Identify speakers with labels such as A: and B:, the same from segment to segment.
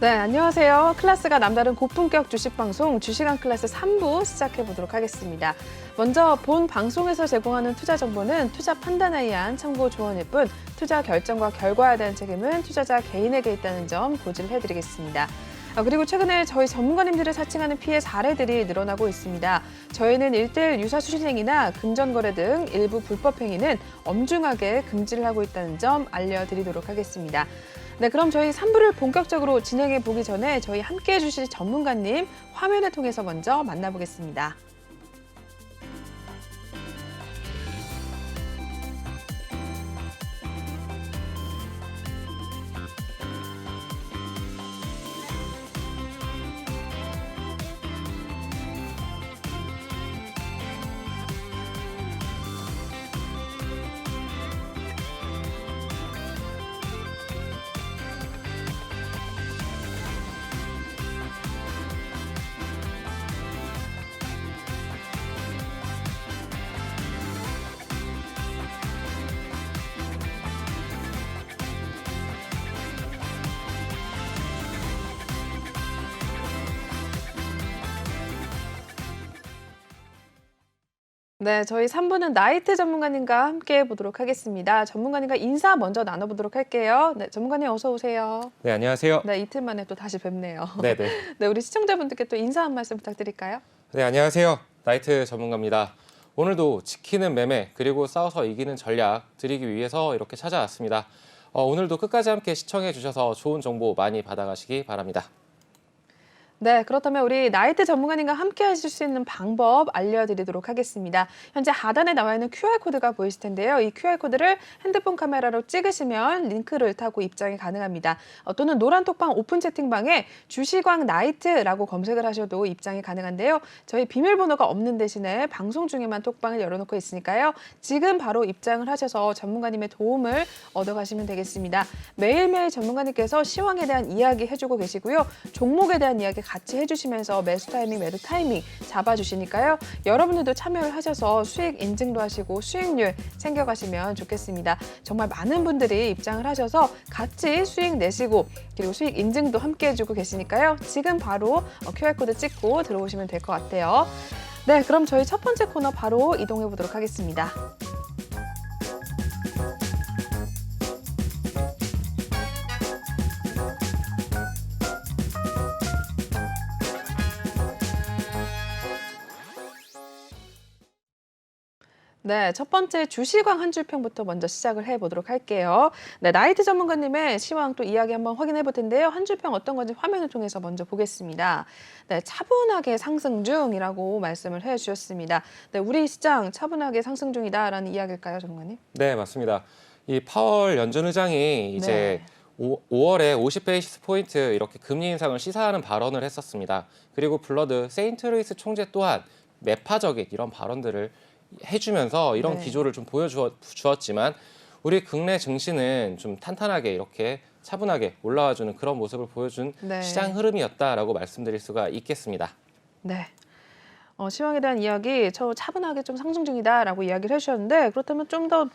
A: 네, 안녕하세요. 클래스가 남다른 고품격 주식 방송 주식왕 클래스 3부 시작해 보도록 하겠습니다. 먼저 본 방송에서 제공하는 투자 정보는 투자 판단에 의한 참고 조언일 뿐 투자 결정과 결과에 대한 책임은 투자자 개인에게 있다는 점 고지를 해드리겠습니다. 그리고 최근에 저희 전문가님들을 사칭하는 피해 사례들이 늘어나고 있습니다. 저희는 1:1 유사수신행위나 금전거래 등 일부 불법 행위는 엄중하게 금지를 하고 있다는 점 알려드리도록 하겠습니다. 네, 그럼 저희 3부를 본격적으로 진행해 보기 전에 저희 함께해 주실 전문가님 화면을 통해서 먼저 만나보겠습니다. 네, 저희 3부는 나이트 전문가님과 함께 보도록 하겠습니다. 전문가님과 인사 먼저 나눠보도록 할게요. 네, 전문가님 어서 오세요.
B: 네, 안녕하세요.
A: 네, 이틀 만에 또 다시 뵙네요.
B: 네네.
A: 네, 우리 시청자분들께 또 인사 한 말씀 부탁드릴까요?
B: 네, 안녕하세요. 나이트 전문가입니다. 오늘도 지키는 매매 그리고 싸워서 이기는 전략 드리기 위해서 이렇게 찾아왔습니다. 오늘도 끝까지 함께 시청해 주셔서 좋은 정보 많이 받아가시기 바랍니다.
A: 네, 그렇다면 우리 나이트 전문가님과 함께 하실 수 있는 방법 알려드리도록 하겠습니다. 현재 하단에 나와 있는 QR코드가 보이실 텐데요. 이 QR코드를 핸드폰 카메라로 찍으시면 링크를 타고 입장이 가능합니다. 또는 노란 톡방 오픈 채팅방에 주식왕 나이트라고 검색을 하셔도 입장이 가능한데요. 저희 비밀번호가 없는 대신에 방송 중에만 톡방을 열어놓고 있으니까요. 지금 바로 입장을 하셔서 전문가님의 도움을 얻어가시면 되겠습니다. 매일매일 전문가님께서 시황에 대한 이야기 해주고 계시고요. 종목에 대한 이야기 같이 해주시면서 매수 타이밍, 매도 타이밍 잡아주시니까요. 여러분들도 참여를 하셔서 수익 인증도 하시고 수익률 챙겨가시면 좋겠습니다. 정말 많은 분들이 입장을 하셔서 같이 수익 내시고 그리고 수익 인증도 함께 해주고 계시니까요. 지금 바로 QR코드 찍고 들어오시면 될 것 같아요. 네, 그럼 저희 첫 번째 코너 바로 이동해 보도록 하겠습니다. 네, 첫 번째 주시황 한 줄평부터 먼저 시작을 해보도록 할게요. 네, 나이트 전문가님의 시황 또 이야기 한번 확인해 볼 텐데요. 한 줄평 어떤 건지 화면을 통해서 먼저 보겠습니다. 네, 차분하게 상승 중이라고 말씀을 해주셨습니다. 네, 우리 시장 차분하게 상승 중이다라는 이야기일까요, 전문가님?
B: 네, 맞습니다. 이 파월 연준 의장이 이제 5월에 50베이시스 포인트 이렇게 금리 인상을 시사하는 발언을 했었습니다. 그리고 블러드 세인트루이스 총재 또한 매파적인 이런 발언들을 해주면서 이런 기조를 좀 보여주었지만 우리 국내 증시는 좀 탄탄하게 이렇게 차분하게 올라와주는 그런 모습을 보여준 시장 흐름이었다라고 말씀드릴 수가 있겠습니다.
A: 네. 시황에 대한 이야기 차분하게 좀 상승 중이다라고 이야기를 해주셨는데 그렇다면 좀 더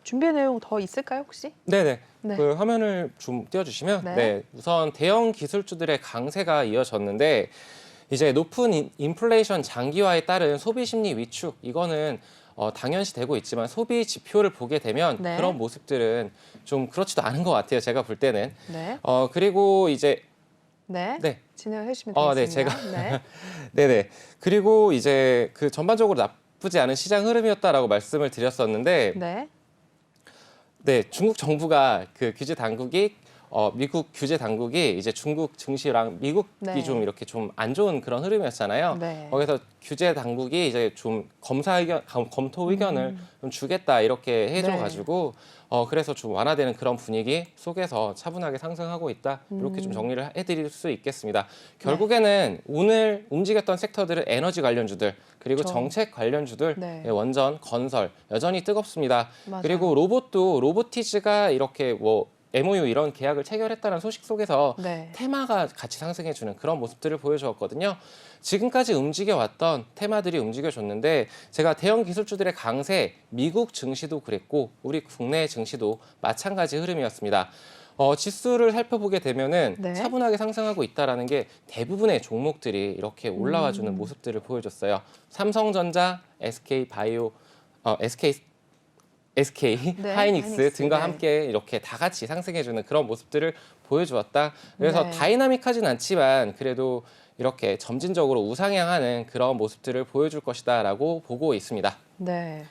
A: 준비한 내용 더 있을까요 혹시?
B: 네네. 그 화면을 좀 띄워주시면 네, 우선 대형 기술주들의 강세가 이어졌는데 이제 높은 인플레이션 장기화에 따른 소비 심리 위축 이거는 당연시 되고 있지만 소비 지표를 보게 되면 그런 모습들은 좀 그렇지도 않은 것 같아요. 제가 볼 때는. 그리고 이제
A: 진행을 해주시면 되겠습니다.
B: 네, 제가 네네. 그리고 이제 그 전반적으로 나쁘지 않은 시장 흐름이었다라고 말씀을 드렸었는데 네, 중국 정부가 그 규제 당국이 미국 규제 당국이 이제 중국 증시랑 미국이 좀 이렇게 좀 안 좋은 그런 흐름이었잖아요. 거기서 규제 당국이 이제 좀 검토 의견을 좀 주겠다 이렇게 해줘가지고 그래서 좀 완화되는 그런 분위기 속에서 차분하게 상승하고 있다 이렇게 좀 정리를 해드릴 수 있겠습니다. 결국에는 오늘 움직였던 섹터들은 에너지 관련주들 그리고 정책 관련주들 원전, 건설 여전히 뜨겁습니다. 그리고 로보티즈가 이렇게 MOU 이런 계약을 체결했다는 소식 속에서 테마가 같이 상승해주는 그런 모습들을 보여주었거든요. 지금까지 움직여왔던 테마들이 움직여줬는데 제가 대형 기술주들의 강세, 미국 증시도 그랬고 우리 국내 증시도 마찬가지 흐름이었습니다. 지수를 살펴보게 되면은
A: 네.
B: 차분하게 상승하고 있다라는 게 대부분의 종목들이 이렇게 올라와주는 모습들을 보여줬어요. 삼성전자, SK 바이오, SK
A: 네,
B: 하이닉스 등과
A: 네.
B: 함께 이렇게 다 같이 상승해주는 그런 모습들을 보여주었다. 그래서
A: 네.
B: 다이나믹하진 않지만 그래도 이렇게 점진적으로 우상향하는 그런 모습들을 보여줄 것이다라고 보고 있습니다.
A: 네.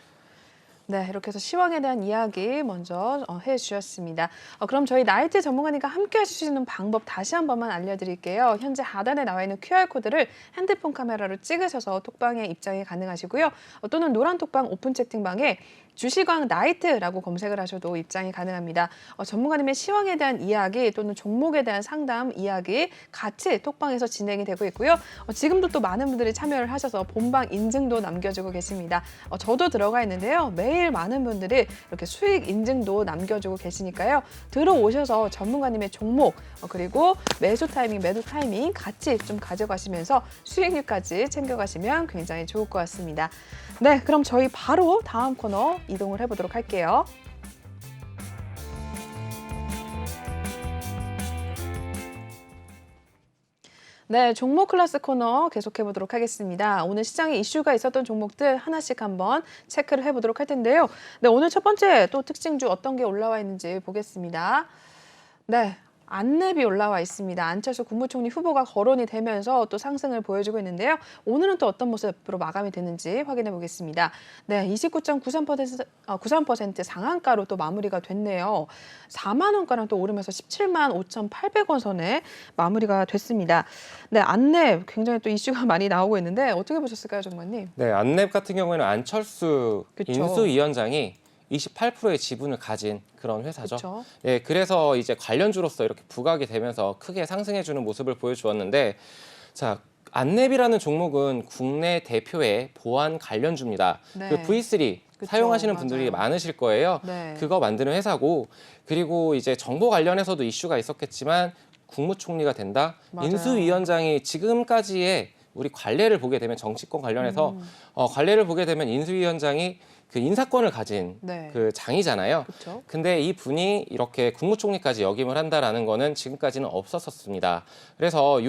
A: 네, 이렇게 해서 시황에 대한 이야기 먼저 해주셨습니다. 그럼 저희 나이트 전문가님과 함께 하실 수 있는 방법 다시 한 번만 알려드릴게요. 현재 하단에 나와 있는 QR코드를 핸드폰 카메라로 찍으셔서 톡방에 입장이 가능하시고요. 또는 노란 톡방 오픈 채팅방에 주시광 나이트라고 검색을 하셔도 입장이 가능합니다. 전문가님의 시황에 대한 이야기 또는 종목에 대한 상담 이야기 같이 톡방에서 진행이 되고 있고요. 지금도 또 많은 분들이 참여를 하셔서 본방 인증도 남겨주고 계십니다. 저도 들어가 있는데요. 매일 많은 분들이 이렇게 수익 인증도 남겨주고 계시니까요. 들어오셔서 전문가님의 종목 그리고 매수 타이밍, 매도 타이밍 같이 좀 가져가시면서 수익률까지 챙겨가시면 굉장히 좋을 것 같습니다. 네, 그럼 저희 바로 다음 코너 이동을 해보도록 할게요. 네, 종목 클래스 코너 계속해 보도록 하겠습니다. 오늘 시장에 이슈가 있었던 종목들 하나씩 한번 체크를 해보도록 할 텐데요. 네, 오늘 첫 번째 또 특징주 어떤 게 올라와 있는지 보겠습니다. 네. 안랩이 올라와 있습니다. 안철수 국무총리 후보가 거론이 되면서 또 상승을 보여주고 있는데요. 오늘은 또 어떤 모습으로 마감이 되는지 확인해 보겠습니다. 네, 29.93% 상한가로 또 마무리가 됐네요. 4만 원가량 또 오르면서 17만 5,800원 선에 마무리가 됐습니다. 네, 안랩 굉장히 또 이슈가 많이 나오고 있는데 어떻게 보셨을까요, 정관님?
B: 네, 안랩 같은 경우에는 안철수
A: 그쵸.
B: 인수위원장이 28%의 지분을 가진 그런 회사죠.
A: 그쵸.
B: 예, 그래서 이제 관련주로서 이렇게 부각이 되면서 크게 상승해주는 모습을 보여주었는데, 자, 안랩이라는 종목은 국내 대표의 보안 관련주입니다.
A: 네.
B: 그 V3
A: 그쵸,
B: 사용하시는 분들이
A: 맞아요.
B: 많으실 거예요.
A: 네.
B: 그거 만드는 회사고, 그리고 이제 정보 관련해서도 이슈가 있었겠지만 국무총리가 된다.
A: 맞아요.
B: 인수위원장이 지금까지의 우리 관례를 보게 되면 정치권 관련해서 관례를 보게 되면 인수위원장이 그 인사권을 가진
A: 네.
B: 그 장이잖아요.
A: 그쵸.
B: 근데 이 분이 이렇게 국무총리까지 역임을 한다라는 거는 지금까지는 없었었습니다. 그래서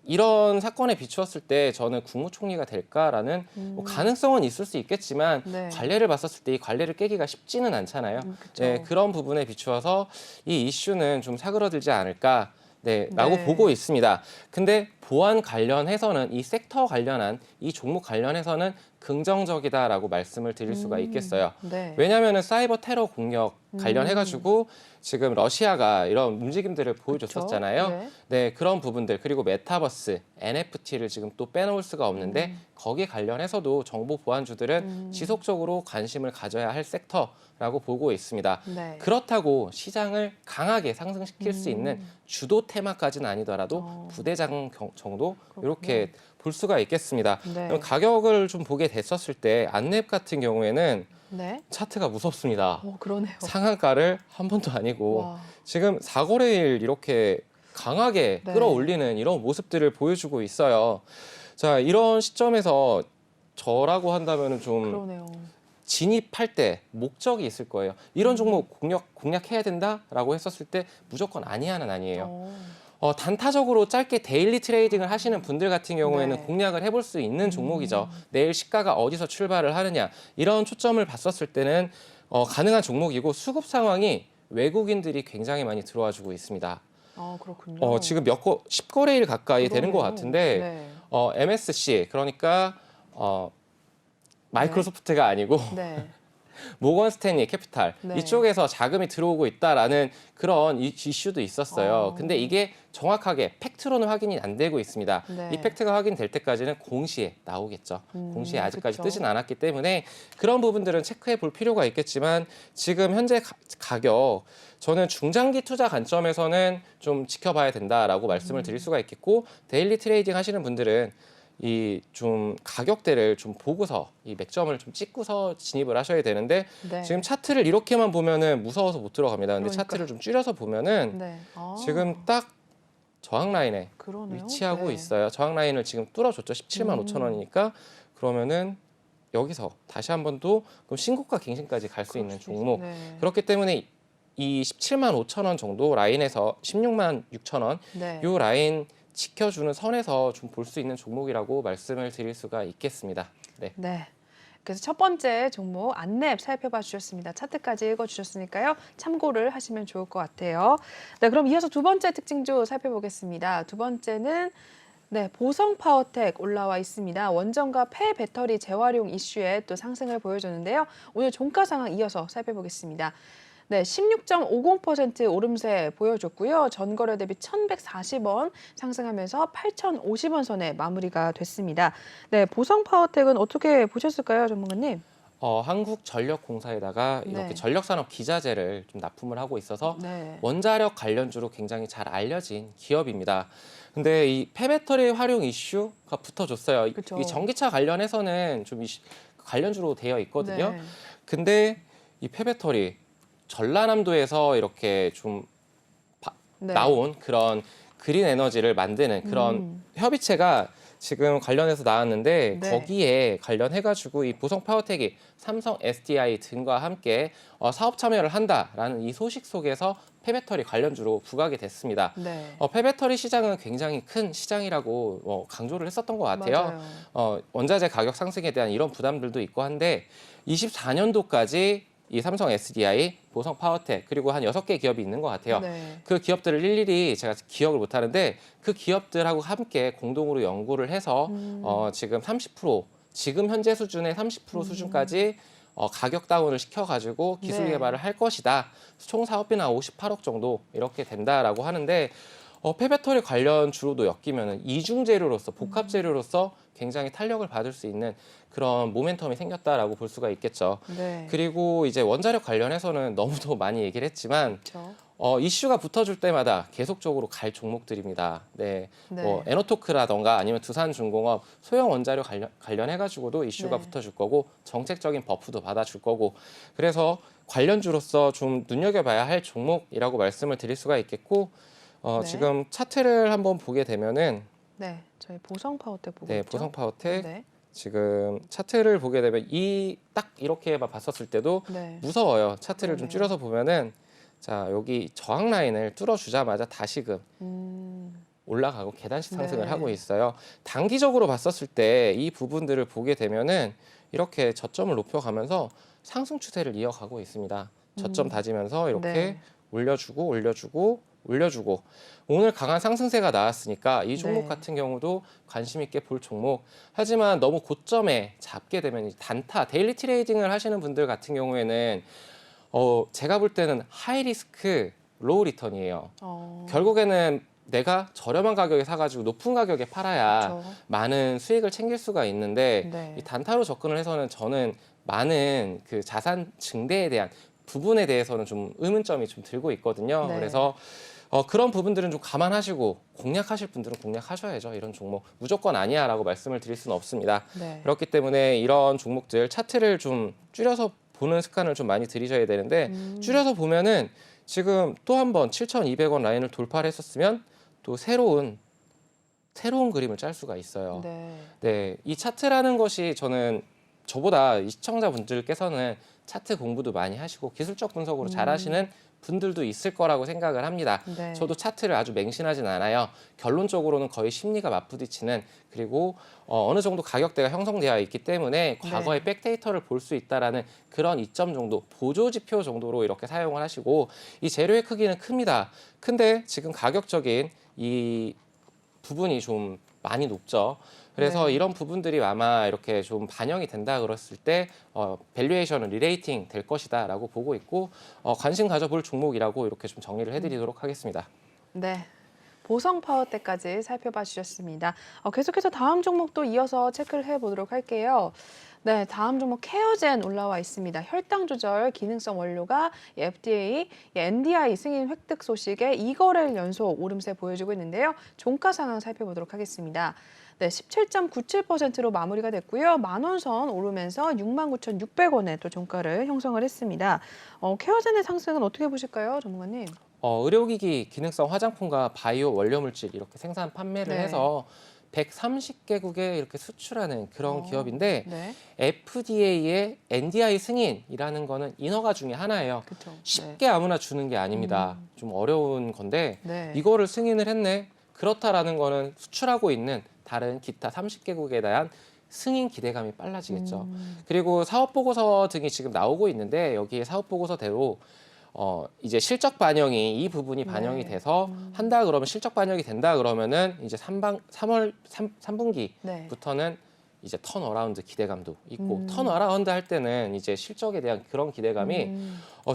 B: 이런 사건에 비추었을 때 저는 국무총리가 될까라는 뭐 가능성은 있을 수 있겠지만
A: 네.
B: 관례를 봤었을 때 이 관례를 깨기가 쉽지는 않잖아요.
A: 그쵸.
B: 네, 그런 부분에 비추어서 이 이슈는 좀 사그러들지 않을까 라고
A: 네.
B: 보고 있습니다. 근데 보안 관련해서는 이 섹터 관련한 이 종목 관련해서는 긍정적이다라고 말씀을 드릴 수가 있겠어요.
A: 네.
B: 왜냐하면 사이버 테러 공격 관련해가지고 지금 러시아가 이런 움직임들을 보여줬었잖아요.
A: 네.
B: 네, 그런 부분들 그리고 메타버스, NFT를 지금 또 빼놓을 수가 없는데 거기에 관련해서도 정보 보안주들은 지속적으로 관심을 가져야 할 섹터라고 보고 있습니다.
A: 네.
B: 그렇다고 시장을 강하게 상승시킬 수 있는 주도 테마까지는 아니더라도 부대장 정도 이렇게 볼 수가 있겠습니다.
A: 네.
B: 그럼 가격을 좀 보게 됐었을 때 안랩 같은 경우에는
A: 네.
B: 차트가 무섭습니다.
A: 그러네요.
B: 상한가를 한 번도 아니고
A: 와.
B: 지금 4거래일 이렇게 강하게
A: 네.
B: 끌어올리는 이런 모습들을 보여주고 있어요. 자, 이런 시점에서 저라고 한다면 좀
A: 그러네요.
B: 진입할 때 목적이 있을 거예요. 이런 종목 공략해야 된다라고 했었을 때 무조건 아니야는 아니에요. 단타적으로 짧게 데일리 트레이딩을 하시는 분들 같은 경우에는
A: 네.
B: 공략을 해볼 수 있는 종목이죠. 내일 시가가 어디서 출발을 하느냐 이런 초점을 봤었을 때는 가능한 종목이고 수급 상황이 외국인들이 굉장히 많이 들어와주고 있습니다.
A: 그렇군요.
B: 지금 10거래일 가까이 되는 것
A: 그러네요.
B: 같은데
A: 네.
B: MSC 그러니까 마이크로소프트가 아니고
A: 네.
B: 모건 스탠리 캐피탈
A: 네.
B: 이쪽에서 자금이 들어오고 있다라는 그런 이슈도 있었어요. 근데 이게 정확하게 팩트로는 확인이 안 되고 있습니다.
A: 네.
B: 이 팩트가 확인될 때까지는 공시에 나오겠죠. 공시에 아직까지
A: 그쵸.
B: 뜨진 않았기 때문에 그런 부분들은 체크해 볼 필요가 있겠지만 지금 현재 가격 저는 중장기 투자 관점에서는 좀 지켜봐야 된다라고 말씀을 드릴 수가 있겠고 데일리 트레이딩 하시는 분들은 이 좀 가격대를 좀 보고서 이 맥점을 좀 찍고서 진입을 하셔야 되는데
A: 네.
B: 지금 차트를 이렇게만 보면은 무서워서 못 들어갑니다. 근데
A: 그러니까요.
B: 차트를 좀 줄여서 보면은
A: 네.
B: 지금 딱 저항 라인에
A: 그러네요.
B: 위치하고
A: 네.
B: 있어요. 저항 라인을 지금 뚫어줬죠. 17만 5천 원이니까 그러면은 여기서 다시 한 번 또 그럼 신고가 갱신까지 갈 수 있는 종목.
A: 네.
B: 그렇기 때문에 이 17만 5천 원 정도 라인에서 16만 6천 원,
A: 네.
B: 이 라인 지켜주는 선에서 좀 볼 수 있는 종목이라고 말씀을 드릴 수가 있겠습니다. 네.
A: 네. 그래서 첫 번째 종목 안랩 살펴봐 주셨습니다. 차트까지 읽어주셨으니까요. 참고를 하시면 좋을 것 같아요. 네, 그럼 이어서 두 번째 특징주 살펴보겠습니다. 두 번째는 보성 파워텍 올라와 있습니다. 원전과 폐배터리 재활용 이슈에 또 상승을 보여줬는데요. 오늘 종가 상황 이어서 살펴보겠습니다. 16.50% 오름세 보여줬고요. 전거래 대비 1,140원 상승하면서 8,050원 선에 마무리가 됐습니다. 보성 파워텍은 어떻게 보셨을까요, 전문가님?
B: 한국전력공사에다가 이렇게 전력산업 기자재를 좀 납품을 하고 있어서 원자력 관련주로 굉장히 잘 알려진 기업입니다. 근데 이 폐배터리 활용 이슈가 붙어줬어요.
A: 그쵸.
B: 이 전기차 관련해서는 좀 관련주로 되어 있거든요. 근데 이 폐배터리 전라남도에서 이렇게 좀 나온 그런 그린 에너지를 만드는 그런 협의체가 지금 관련해서 나왔는데 거기에 관련해가지고 이 보성 파워텍이 삼성 SDI 등과 함께 사업 참여를 한다라는 이 소식 속에서 폐배터리 관련주로 부각이 됐습니다. 폐배터리 시장은 굉장히 큰 시장이라고 강조를 했었던 것 같아요. 원자재 가격 상승에 대한 이런 부담들도 있고 한데 24년도까지 이 삼성 SDI, 보성 파워텍 그리고 한 6개 기업이 있는 것 같아요. 그 기업들을 일일이 제가 기억을 못하는데 그 기업들하고 함께 공동으로 연구를 해서 지금 30% 지금 현재 수준의 30% 수준까지 가격 다운을 시켜가지고 기술 개발을 할 것이다. 총 사업비는 58억 정도 이렇게 된다라고 하는데 폐배터리 관련 주로도 엮이면 이중 재료로서 복합 재료로서 굉장히 탄력을 받을 수 있는 그런 모멘텀이 생겼다라고 볼 수가 있겠죠. 그리고 이제 원자력 관련해서는 너무도 많이 얘기를 했지만 이슈가 붙어줄 때마다 계속적으로 갈 종목들입니다. 뭐 에너토크라던가 아니면 두산중공업 소형 원자력 관련해가지고도 이슈가 붙어줄 거고 정책적인 버프도 받아줄 거고 그래서 관련주로서 좀 눈여겨봐야 할 종목이라고 말씀을 드릴 수가 있겠고 지금 차트를 한번 보게 되면은
A: 저희 보성 파워텍 보고 있죠.
B: 보성 파워텍 지금 차트를 보게 되면 딱 이렇게 봤었을 때도 무서워요. 차트를 좀 줄여서 보면은 자 여기 저항 라인을 뚫어주자마자 다시금 올라가고 계단식 상승을 하고 있어요. 단기적으로 봤었을 때 이 부분들을 보게 되면은 이렇게 저점을 높여가면서 상승 추세를 이어가고 있습니다. 저점 다지면서 이렇게 올려주고 올려주고 올려주고 오늘 강한 상승세가 나왔으니까 이 종목 같은 경우도 관심 있게 볼 종목. 하지만 너무 고점에 잡게 되면 단타, 데일리 트레이딩을 하시는 분들 같은 경우에는 제가 볼 때는 하이 리스크, 로우 리턴이에요. 결국에는 내가 저렴한 가격에 사가지고 높은 가격에 팔아야 많은 수익을 챙길 수가 있는데 이 단타로 접근을 해서는 저는 많은 그 자산 증대에 대한 부분에 대해서는 좀 의문점이 좀 들고 있거든요. 그래서 그런 부분들은 좀 감안하시고 공략하실 분들은 공략하셔야죠. 이런 종목 무조건 아니야라고 말씀을 드릴 수는 없습니다. 그렇기 때문에 이런 종목들 차트를 좀 줄여서 보는 습관을 좀 많이 들이셔야 되는데 줄여서 보면은 지금 또 한 번 7,200원 라인을 돌파를 했었으면 또 새로운 그림을 짤 수가 있어요. 이 차트라는 것이 저보다 이 시청자분들께서는 차트 공부도 많이 하시고 기술적 분석으로 잘 하시는 분들도 있을 거라고 생각을 합니다. 저도 차트를 아주 맹신하진 않아요. 결론적으로는 거의 심리가 맞부딪히는 그리고 어느 정도 가격대가 형성되어 있기 때문에 과거의 백데이터를 볼 수 있다라는 그런 이점 정도, 보조 지표 정도로 이렇게 사용을 하시고 이 재료의 크기는 큽니다. 근데 지금 가격적인 이 부분이 좀 많이 높죠. 그래서 이런 부분들이 아마 이렇게 좀 반영이 된다 그랬을 때 밸류에이션은 리레이팅 될 것이다라고 보고 있고 관심 가져볼 종목이라고 이렇게 좀 정리를 해드리도록 하겠습니다.
A: 보성 파워텍까지 살펴봐 주셨습니다. 계속해서 다음 종목도 이어서 체크를 해보도록 할게요. 다음 종목 케어젠 올라와 있습니다. 혈당 조절 기능성 원료가 FDA, NDI 승인 획득 소식에 2거래일 연속 오름세 보여주고 있는데요. 종가 상황 살펴보도록 하겠습니다. 17.97%로 마무리가 됐고요. 만원선 오르면서 69,600원에 또 종가를 형성을 했습니다. 케어젠의 상승은 어떻게 보실까요, 전문가님?
B: 의료기기 기능성 화장품과 바이오 원료물질 이렇게 생산 판매를 해서 130개국에 이렇게 수출하는 그런 기업인데
A: 네.
B: FDA의 NDI 승인이라는 거는 인허가 중에 하나예요.
A: 그쵸.
B: 쉽게 아무나 주는 게 아닙니다. 좀 어려운 건데
A: 네.
B: 이거를 승인을 했네. 그렇다라는 거는 수출하고 있는 다른 기타 30개국에 대한 승인 기대감이 빨라지겠죠. 그리고 사업 보고서 등이 지금 나오고 있는데 여기에 사업 보고서대로 이제 실적 반영이 이 부분이 반영이
A: 네.
B: 돼서 한다 그러면 실적 반영이 된다 그러면은 이제 3분기부터는
A: 네.
B: 이제 턴어라운드 기대감도 있고 턴어라운드 할 때는 이제 실적에 대한 그런 기대감이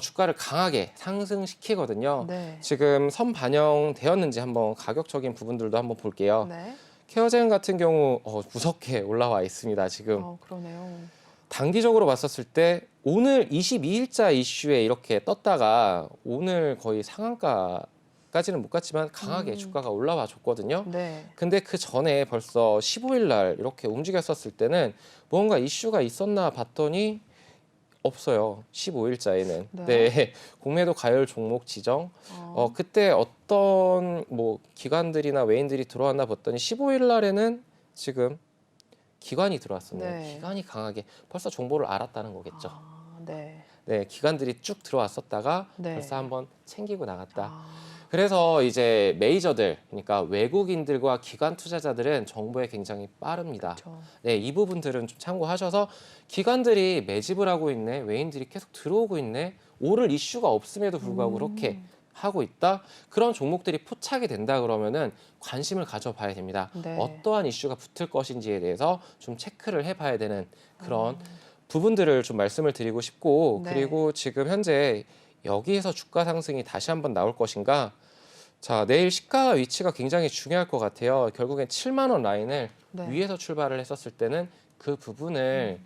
B: 주가를 강하게 상승시키거든요.
A: 네.
B: 지금 선 반영되었는지 한번 가격적인 부분들도 한번 볼게요.
A: 네.
B: 케어젠 같은 경우 무섭게 올라와 있습니다. 지금
A: 그러네요.
B: 단기적으로 봤었을 때 오늘 22일자 이슈에 이렇게 떴다가 오늘 거의 상한가까지는 못 갔지만 강하게 주가가 올라와 줬거든요.
A: 네.
B: 근데 그 전에 벌써 15일 날 이렇게 움직였었을 때는 뭔가 이슈가 있었나 봤더니 없어요. 15일자에는.
A: 네.
B: 네. 공매도 가열 종목 지정. 그때 어떤 뭐 기관들이나 외인들이 들어왔나 봤더니 15일 날에는 지금 기관이 들어왔었네요.
A: 네.
B: 기관이 강하게 벌써 정보를 알았다는 거겠죠.
A: 네.
B: 네, 기관들이 쭉 들어왔었다가
A: 네.
B: 벌써 한번 챙기고 나갔다.
A: 아,
B: 그래서 이제 메이저들, 그러니까 외국인들과 기관 투자자들은 정보에 굉장히 빠릅니다.
A: 그렇죠.
B: 네, 이 부분들은 좀 참고하셔서 기관들이 매집을 하고 있네, 외인들이 계속 들어오고 있네, 오를 이슈가 없음에도 불구하고 그렇게 하고 있다. 그런 종목들이 포착이 된다 그러면은 관심을 가져봐야 됩니다.
A: 네.
B: 어떠한 이슈가 붙을 것인지에 대해서 좀 체크를 해봐야 되는 그런 부분들을 좀 말씀을 드리고 싶고
A: 네.
B: 그리고 지금 현재 여기에서 주가 상승이 다시 한번 나올 것인가? 자, 내일 시가 위치가 굉장히 중요할 것 같아요. 결국엔 7만 원 라인을
A: 네.
B: 위에서 출발을 했었을 때는 그 부분을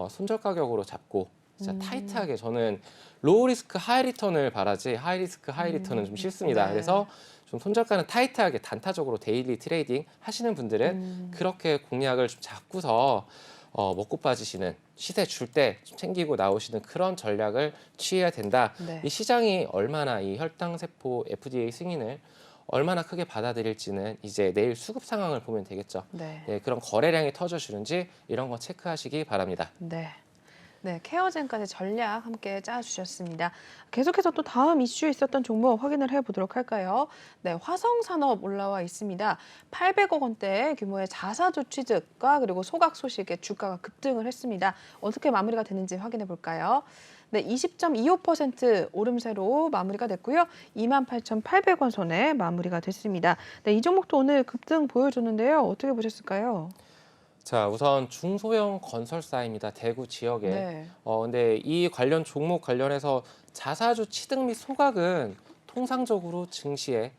B: 손절 가격으로 잡고 진짜 타이트하게 저는 로우 리스크 하이 리턴을 바라지 하이 리스크 하이 리턴은 좀 싫습니다.
A: 네.
B: 그래서 좀 손절가는 타이트하게 단타적으로 데일리 트레이딩 하시는 분들은 그렇게 공략을 좀 잡고서 먹고 빠지시는 시세 줄 때 챙기고 나오시는 그런 전략을 취해야 된다.
A: 네.
B: 이 시장이 얼마나 이 혈당세포 FDA 승인을 얼마나 크게 받아들일지는 이제 내일 수급 상황을 보면 되겠죠.
A: 네.
B: 네, 그런 거래량이 터져주는지 이런 거 체크하시기 바랍니다.
A: 네. 네, 케어젠까지 전략 함께 짜주셨습니다. 계속해서 또 다음 이슈에 있었던 종목 확인을 해보도록 할까요? 네, 화성산업 올라와 있습니다. 800억 원대 규모의 자사주 취득과 그리고 소각 소식에 주가가 급등을 했습니다. 어떻게 마무리가 되는지 확인해 볼까요? 네, 20.25% 오름세로 마무리가 됐고요. 28,800원 선에 마무리가 됐습니다. 네, 이 종목도 오늘 급등 보여줬는데요. 어떻게 보셨을까요?
B: 자, 우선 중소형 건설사입니다. 대구 지역에.
A: 네.
B: 근데 이 관련 종목 관련해서 자사주 취득 및 소각은 통상적으로 증시에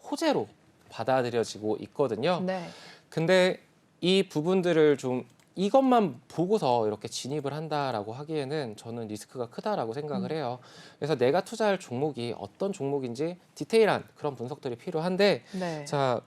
B: 호재로 받아들여지고 있거든요.
A: 네.
B: 근데 이 부분들을 좀 이것만 보고서 이렇게 진입을 한다라고 하기에는 저는 리스크가 크다라고 생각을 해요. 그래서 내가 투자할 종목이 어떤 종목인지 디테일한 그런 분석들이 필요한데
A: 네.
B: 자,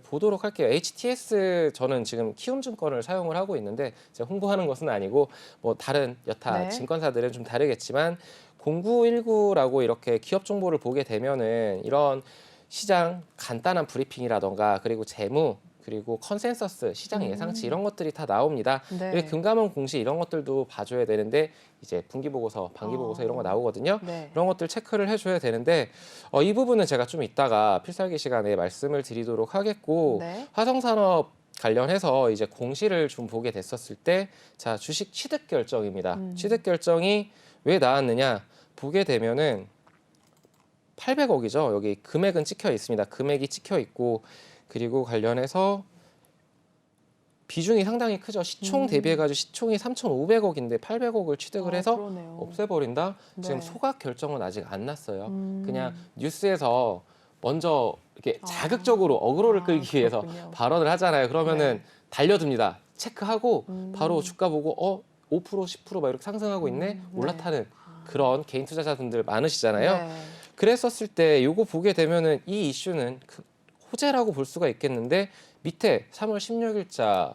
B: 보도록 할게요. HTS 저는 지금 키움증권을 사용을 하고 있는데 제가 홍보하는 것은 아니고 뭐 다른 여타
A: 네.
B: 증권사들은 좀 다르겠지만 0919라고 이렇게 기업 정보를 보게 되면은 이런 시장 간단한 브리핑이라던가 그리고 재무 그리고 컨센서스, 시장 예상치 이런 것들이 다 나옵니다.
A: 네.
B: 그리고 금감원 공시 이런 것들도 봐줘야 되는데 이제 분기 보고서, 반기 보고서 이런 거 나오거든요.
A: 네.
B: 그런 것들 체크를 해줘야 되는데 이 부분은 제가 좀 이따가 필살기 시간에 말씀을 드리도록 하겠고
A: 네.
B: 화성산업 관련해서 이제 공시를 좀 보게 됐었을 때 자, 주식 취득 결정입니다. 취득 결정이 왜 나왔느냐 보게 되면은 800억이죠. 여기 금액은 찍혀 있습니다. 금액이 찍혀 있고 그리고 관련해서 비중이 상당히 크죠. 시총 대비해가지고 시총이 3,500억인데 800억을 취득을 해서
A: 그러네요.
B: 없애버린다.
A: 네.
B: 지금 소각 결정은 아직 안 났어요. 그냥 뉴스에서 먼저 이렇게 자극적으로 어그로를 끌기 위해서
A: 그렇군요.
B: 발언을 하잖아요. 그러면은
A: 네.
B: 달려듭니다. 체크하고 바로 주가 보고 5% 10%막 이렇게 상승하고 있네. 올라타는 그런 개인 투자자분들 많으시잖아요.
A: 네.
B: 그랬었을 때 요거 보게 되면은 이 이슈는 호재라고 볼 수가 있겠는데 밑에 3월 16일자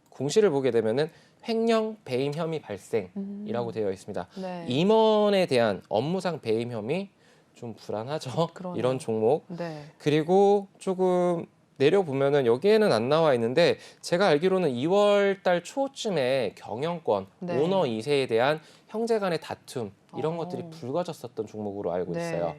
B: 공시를 보게 되면은 횡령 배임 혐의 발생이라고 되어 있습니다.
A: 네.
B: 임원에 대한 업무상 배임 혐의 좀 불안하죠.
A: 그러네요.
B: 이런 종목.
A: 네.
B: 그리고 조금 내려보면은 여기에는 안 나와 있는데 제가 알기로는 2월 달 초쯤에 경영권,
A: 네.
B: 오너 2세에 대한 형제 간의 다툼 이런 것들이
A: 어.
B: 불거졌었던 종목으로 알고 있어요.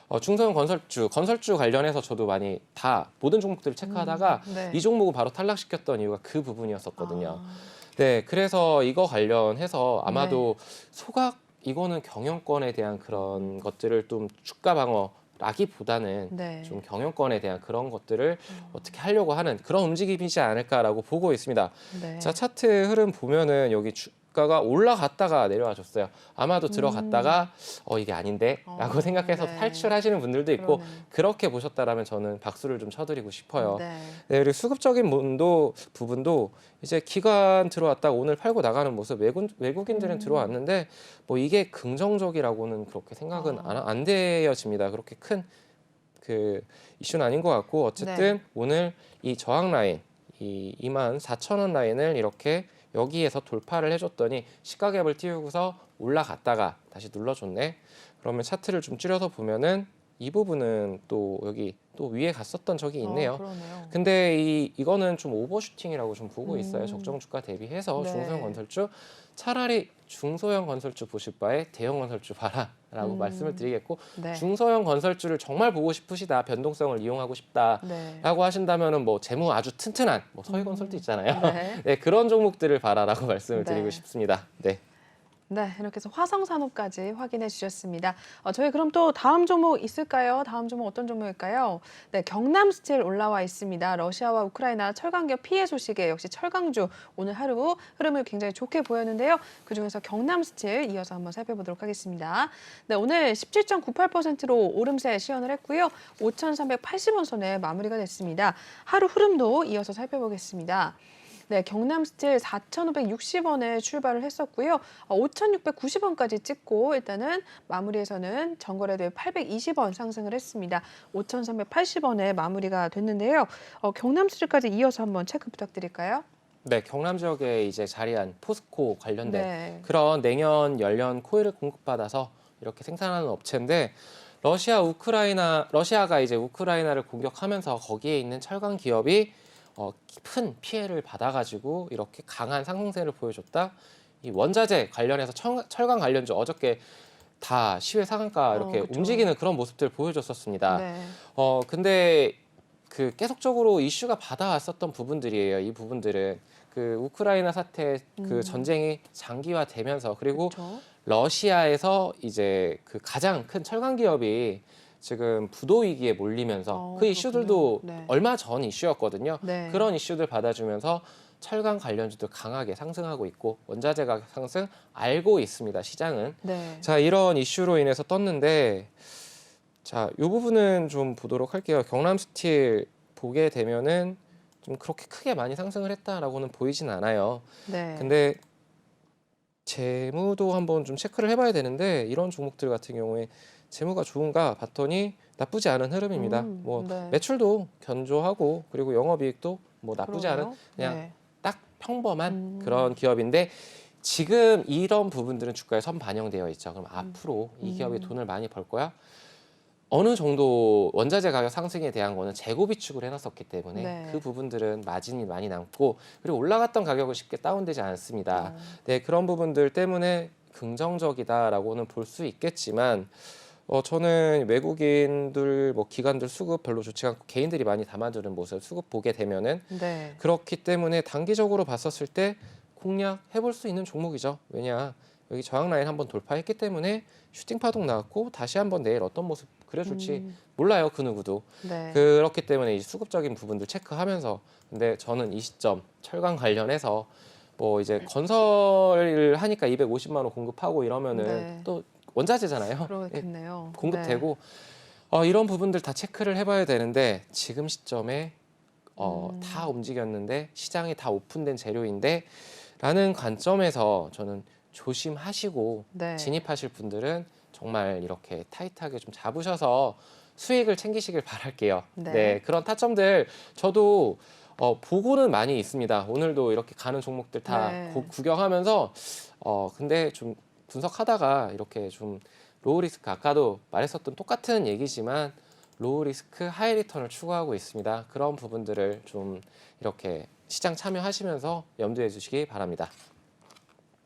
A: 네.
B: 중소형 건설주 관련해서 저도 많이 다 모든 종목들을 체크하다가
A: 네.
B: 이 종목을 바로 탈락시켰던 이유가 그 부분이었었거든요.
A: 아.
B: 네, 그래서 이거 관련해서 아마도
A: 네.
B: 소각 이거는 경영권에 대한 그런 것들을 좀 주가 방어라기보다는
A: 네.
B: 좀 경영권에 대한 그런 것들을 어떻게 하려고 하는 그런 움직임이지 않을까라고 보고 있습니다.
A: 네.
B: 자, 차트 흐름 보면은 여기 주가가 올라갔다가 내려와 줬어요. 아마도 들어갔다가 이게 아닌데라고 생각해서
A: 네.
B: 탈출하시는 분들도 있고
A: 그러네요.
B: 그렇게 보셨다라면 저는 박수를 좀 쳐드리고 싶어요.
A: 네.
B: 네, 그리고 수급적인 부분도 이제 기관 들어왔다가 오늘 팔고 나가는 모습 외국인들은 들어왔는데 뭐 이게 긍정적이라고는 그렇게 생각은 안 되어집니다. 그렇게 큰 그 이슈는 아닌 것 같고 어쨌든
A: 네.
B: 오늘 이 저항 라인 이 24,000원 라인을 이렇게 여기에서 돌파를 해줬더니 시가갭을 띄우고서 올라갔다가 다시 눌러줬네. 그러면 차트를 좀 줄여서 보면은 이 부분은 또 여기 또 위에 갔었던 적이 있네요.
A: 그러네요.
B: 근데 이거는 좀 오버슈팅이라고 좀 보고 있어요. 적정 주가 대비해서
A: 네.
B: 중소형 건설주 차라리 중소형 건설주 보실 바에 대형 건설주 봐라라고 말씀을 드리겠고
A: 네.
B: 중소형 건설주를 정말 보고 싶으시다 변동성을 이용하고 싶다라고
A: 네.
B: 하신다면은 뭐 재무 아주 튼튼한 뭐 서희건설도 있잖아요.
A: 네.
B: 네, 그런 종목들을 봐라라고 말씀을
A: 네.
B: 드리고 싶습니다. 네.
A: 네, 이렇게 해서 화성산업까지 확인해 주셨습니다. 저희 그럼 또 다음 종목 있을까요? 다음 종목 어떤 종목일까요? 네, 경남스틸 올라와 있습니다. 러시아와 우크라이나 철강기업 피해 소식에 역시 철강주 오늘 하루 흐름을 굉장히 좋게 보였는데요. 그중에서 경남스틸 이어서 한번 살펴보도록 하겠습니다. 네, 오늘 17.98%로 오름세 시연을 했고요. 5,380원 선에 마무리가 됐습니다. 하루 흐름도 이어서 살펴보겠습니다. 네, 경남스틸 4,560원에 출발을 했었고요. 5,690원까지 찍고 일단은 마무리에서는 전거래도에 820원 상승을 했습니다. 5,380원에 마무리가 됐는데요. 경남스틸까지 이어서 한번 체크 부탁드릴까요?
B: 네, 경남 지역에 이제 자리한 포스코 관련된
A: 네.
B: 그런 냉연, 연료 코일을 공급받아서 이렇게 생산하는 업체인데 러시아가 이제 우크라이나를 공격하면서 거기에 있는 철강 기업이 큰 피해를 받아가지고 이렇게 강한 상승세를 보여줬다. 이 원자재 관련해서 철강 관련주 어저께 다 시외 상한가 이렇게
A: 그쵸.
B: 움직이는 그런 모습들을 보여줬었습니다.
A: 네.
B: 근데 그 계속적으로 이슈가 받아왔었던 부분들이에요. 이 부분들은 그 우크라이나 사태 그 전쟁이 장기화되면서 그리고
A: 그쵸.
B: 러시아에서 이제 그 가장 큰 철강 기업이 지금 부도 위기에 몰리면서 그 이슈들도
A: 그렇군요. 네.
B: 얼마 전 이슈였거든요.
A: 네.
B: 그런 이슈들 받아주면서 철강 관련주도 강하게 상승하고 있고 원자재 가격 상승 알고 있습니다. 시장은.
A: 네.
B: 자, 이런 이슈로 인해서 떴는데 자, 이 부분은 좀 보도록 할게요. 경남스틸 보게 되면은 좀 그렇게 크게 많이 상승을 했다라고는 보이진 않아요.
A: 네.
B: 근데 재무도 한번 좀 체크를 해봐야 되는데 이런 종목들 같은 경우에 재무가 좋은가 봤더니 나쁘지 않은 흐름입니다. 뭐
A: 네.
B: 매출도 견조하고 그리고 영업이익도 뭐 나쁘지 않은
A: 그러게요.
B: 그냥
A: 네.
B: 딱 평범한 그런 기업인데 지금 이런 부분들은 주가에 선 반영되어 있죠. 그럼 앞으로 이 기업이 돈을 많이 벌 거야? 어느 정도 원자재 가격 상승에 대한 거는 재고 비축을 해놨었기 때문에
A: 네.
B: 그 부분들은 마진이 많이 남고 그리고 올라갔던 가격은 쉽게 다운되지 않습니다. 네, 그런 부분들 때문에 긍정적이다라고는 볼 수 있겠지만 저는 외국인들 뭐 기관들 수급 별로 좋지 않고 개인들이 많이 담아두는 모습 수급 보게 되면은
A: 네.
B: 그렇기 때문에 단기적으로 봤었을 때 공략해볼 수 있는 종목이죠. 왜냐 여기 저항 라인 한번 돌파했기 때문에 슈팅 파동 나왔고 다시 한번 내일 어떤 모습 그려줄지 몰라요 그 누구도.
A: 네.
B: 그렇기 때문에 이 수급적인 부분들 체크하면서 근데 저는 이 시점 철강 관련해서 뭐 이제 건설을 하니까 250만 원 공급하고 이러면은
A: 네.
B: 또 원자재잖아요.
A: 그렇겠네요.
B: 공급되고 이런 부분들 다 체크를 해봐야 되는데 지금 시점에 다 움직였는데 시장이 다 오픈된 재료인데 라는 관점에서 저는 조심하시고
A: 네.
B: 진입하실 분들은 정말 이렇게 타이트하게 좀 잡으셔서 수익을 챙기시길 바랄게요.
A: 네.
B: 네, 그런 타점들 저도 보고는 많이 있습니다. 오늘도 이렇게 가는 종목들 다
A: 네.
B: 구경하면서 근데 좀 분석하다가 이렇게 좀 로우 리스크 아까도 말했었던 똑같은 얘기지만 로우 리스크 하이 리턴을 추구하고 있습니다. 그런 부분들을 좀 이렇게 시장 참여하시면서 염두해 주시기 바랍니다.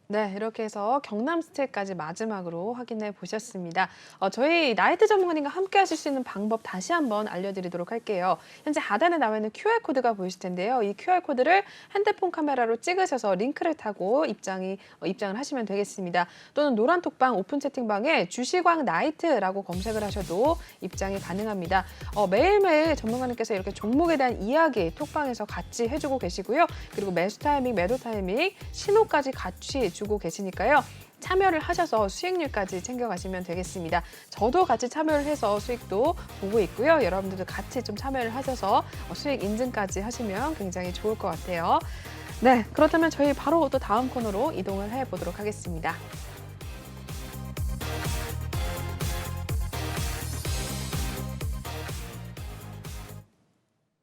A: 네, 이렇게 해서 경남 스틸까지 마지막으로 확인해 보셨습니다. 저희 나이트 전문가님과 함께 하실 수 있는 방법 다시 한번 알려드리도록 할게요. 현재 하단에 나와 있는 QR코드가 보이실 텐데요. 이 QR코드를 핸드폰 카메라로 찍으셔서 링크를 타고 입장을 하시면 되겠습니다. 또는 노란 톡방 오픈 채팅방에 주시광 나이트라고 검색을 하셔도 입장이 가능합니다. 매일매일 전문가님께서 이렇게 종목에 대한 이야기 톡방에서 같이 해주고 계시고요. 그리고 매수 타이밍, 매도 타이밍, 신호까지 같이 주고 계시니까요. 참여를 하셔서 수익률까지 챙겨가시면 되겠습니다. 저도 같이 참여를 해서 수익도 보고 있고요. 여러분들도 같이 좀 참여를 하셔서 수익 인증까지 하시면 굉장히 좋을 것 같아요. 네, 그렇다면 저희 바로 또 다음 코너로 이동을 해보도록 하겠습니다.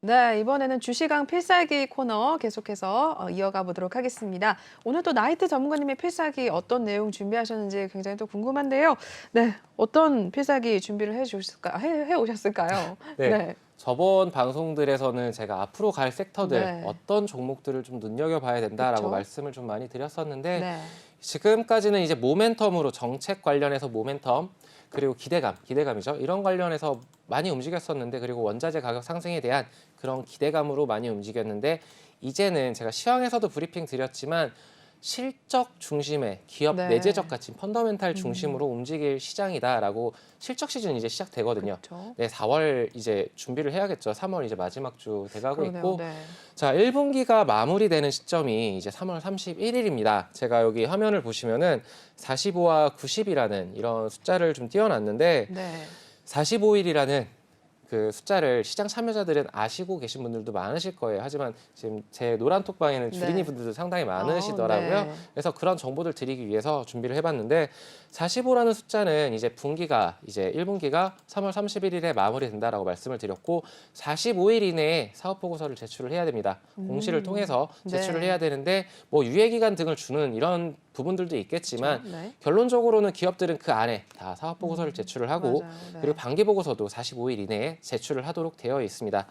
A: 네, 이번에는 주시강 필살기 코너 계속해서 이어가 보도록 하겠습니다. 오늘 또 나이트 전문가님의 필살기 어떤 내용 준비하셨는지 굉장히 또 궁금한데요. 네, 어떤 필살기 준비를 해 오셨을까요?
B: 네.
A: 네.
B: 저번 방송들에서는 제가 앞으로 갈 섹터들
A: 네.
B: 어떤 종목들을 좀 눈여겨봐야 된다라고
A: 그쵸?
B: 말씀을 좀 많이 드렸었는데
A: 네.
B: 지금까지는 이제 모멘텀으로 정책 관련해서 모멘텀 그리고 기대감이죠. 이런 관련해서 많이 움직였었는데 그리고 원자재 가격 상승에 대한 그런 기대감으로 많이 움직였는데 이제는 제가 시황에서도 브리핑 드렸지만 실적 중심의 기업
A: 네.
B: 내재적 가치 펀더멘탈 중심으로 움직일 시장이다라고 실적 시즌 이제 시작되거든요.
A: 그렇죠.
B: 네, 4월 이제 준비를 해야겠죠. 3월 이제 마지막 주 돼가고
A: 그러네요.
B: 있고
A: 네.
B: 자, 1분기가 마무리되는 시점이 이제 3월 31일입니다. 제가 여기 화면을 보시면은 45와 90이라는 이런 숫자를 좀 띄워놨는데
A: 네.
B: 45일이라는 그 숫자를 시장 참여자들은 아시고 계신 분들도 많으실 거예요. 하지만 지금 제 노란 톡방에는 주린이
A: 네.
B: 분들도 상당히 많으시더라고요.
A: 네.
B: 그래서 그런 정보들 드리기 위해서 준비를 해봤는데 45라는 숫자는 이제 분기가 이제 1분기가 3월 31일에 마무리된다라고 말씀을 드렸고 45일 이내에 사업 보고서를 제출을 해야 됩니다. 공시를 통해서 제출을
A: 네.
B: 해야 되는데 뭐 유예 기간 등을 주는 이런 부분들도 있겠지만
A: 그렇죠. 네.
B: 결론적으로는 기업들은 그 안에 다 사업 보고서를 제출을 하고
A: 맞아요. 네.
B: 그리고 반기 보고서도 45일 이내에 제출을 하도록 되어 있습니다.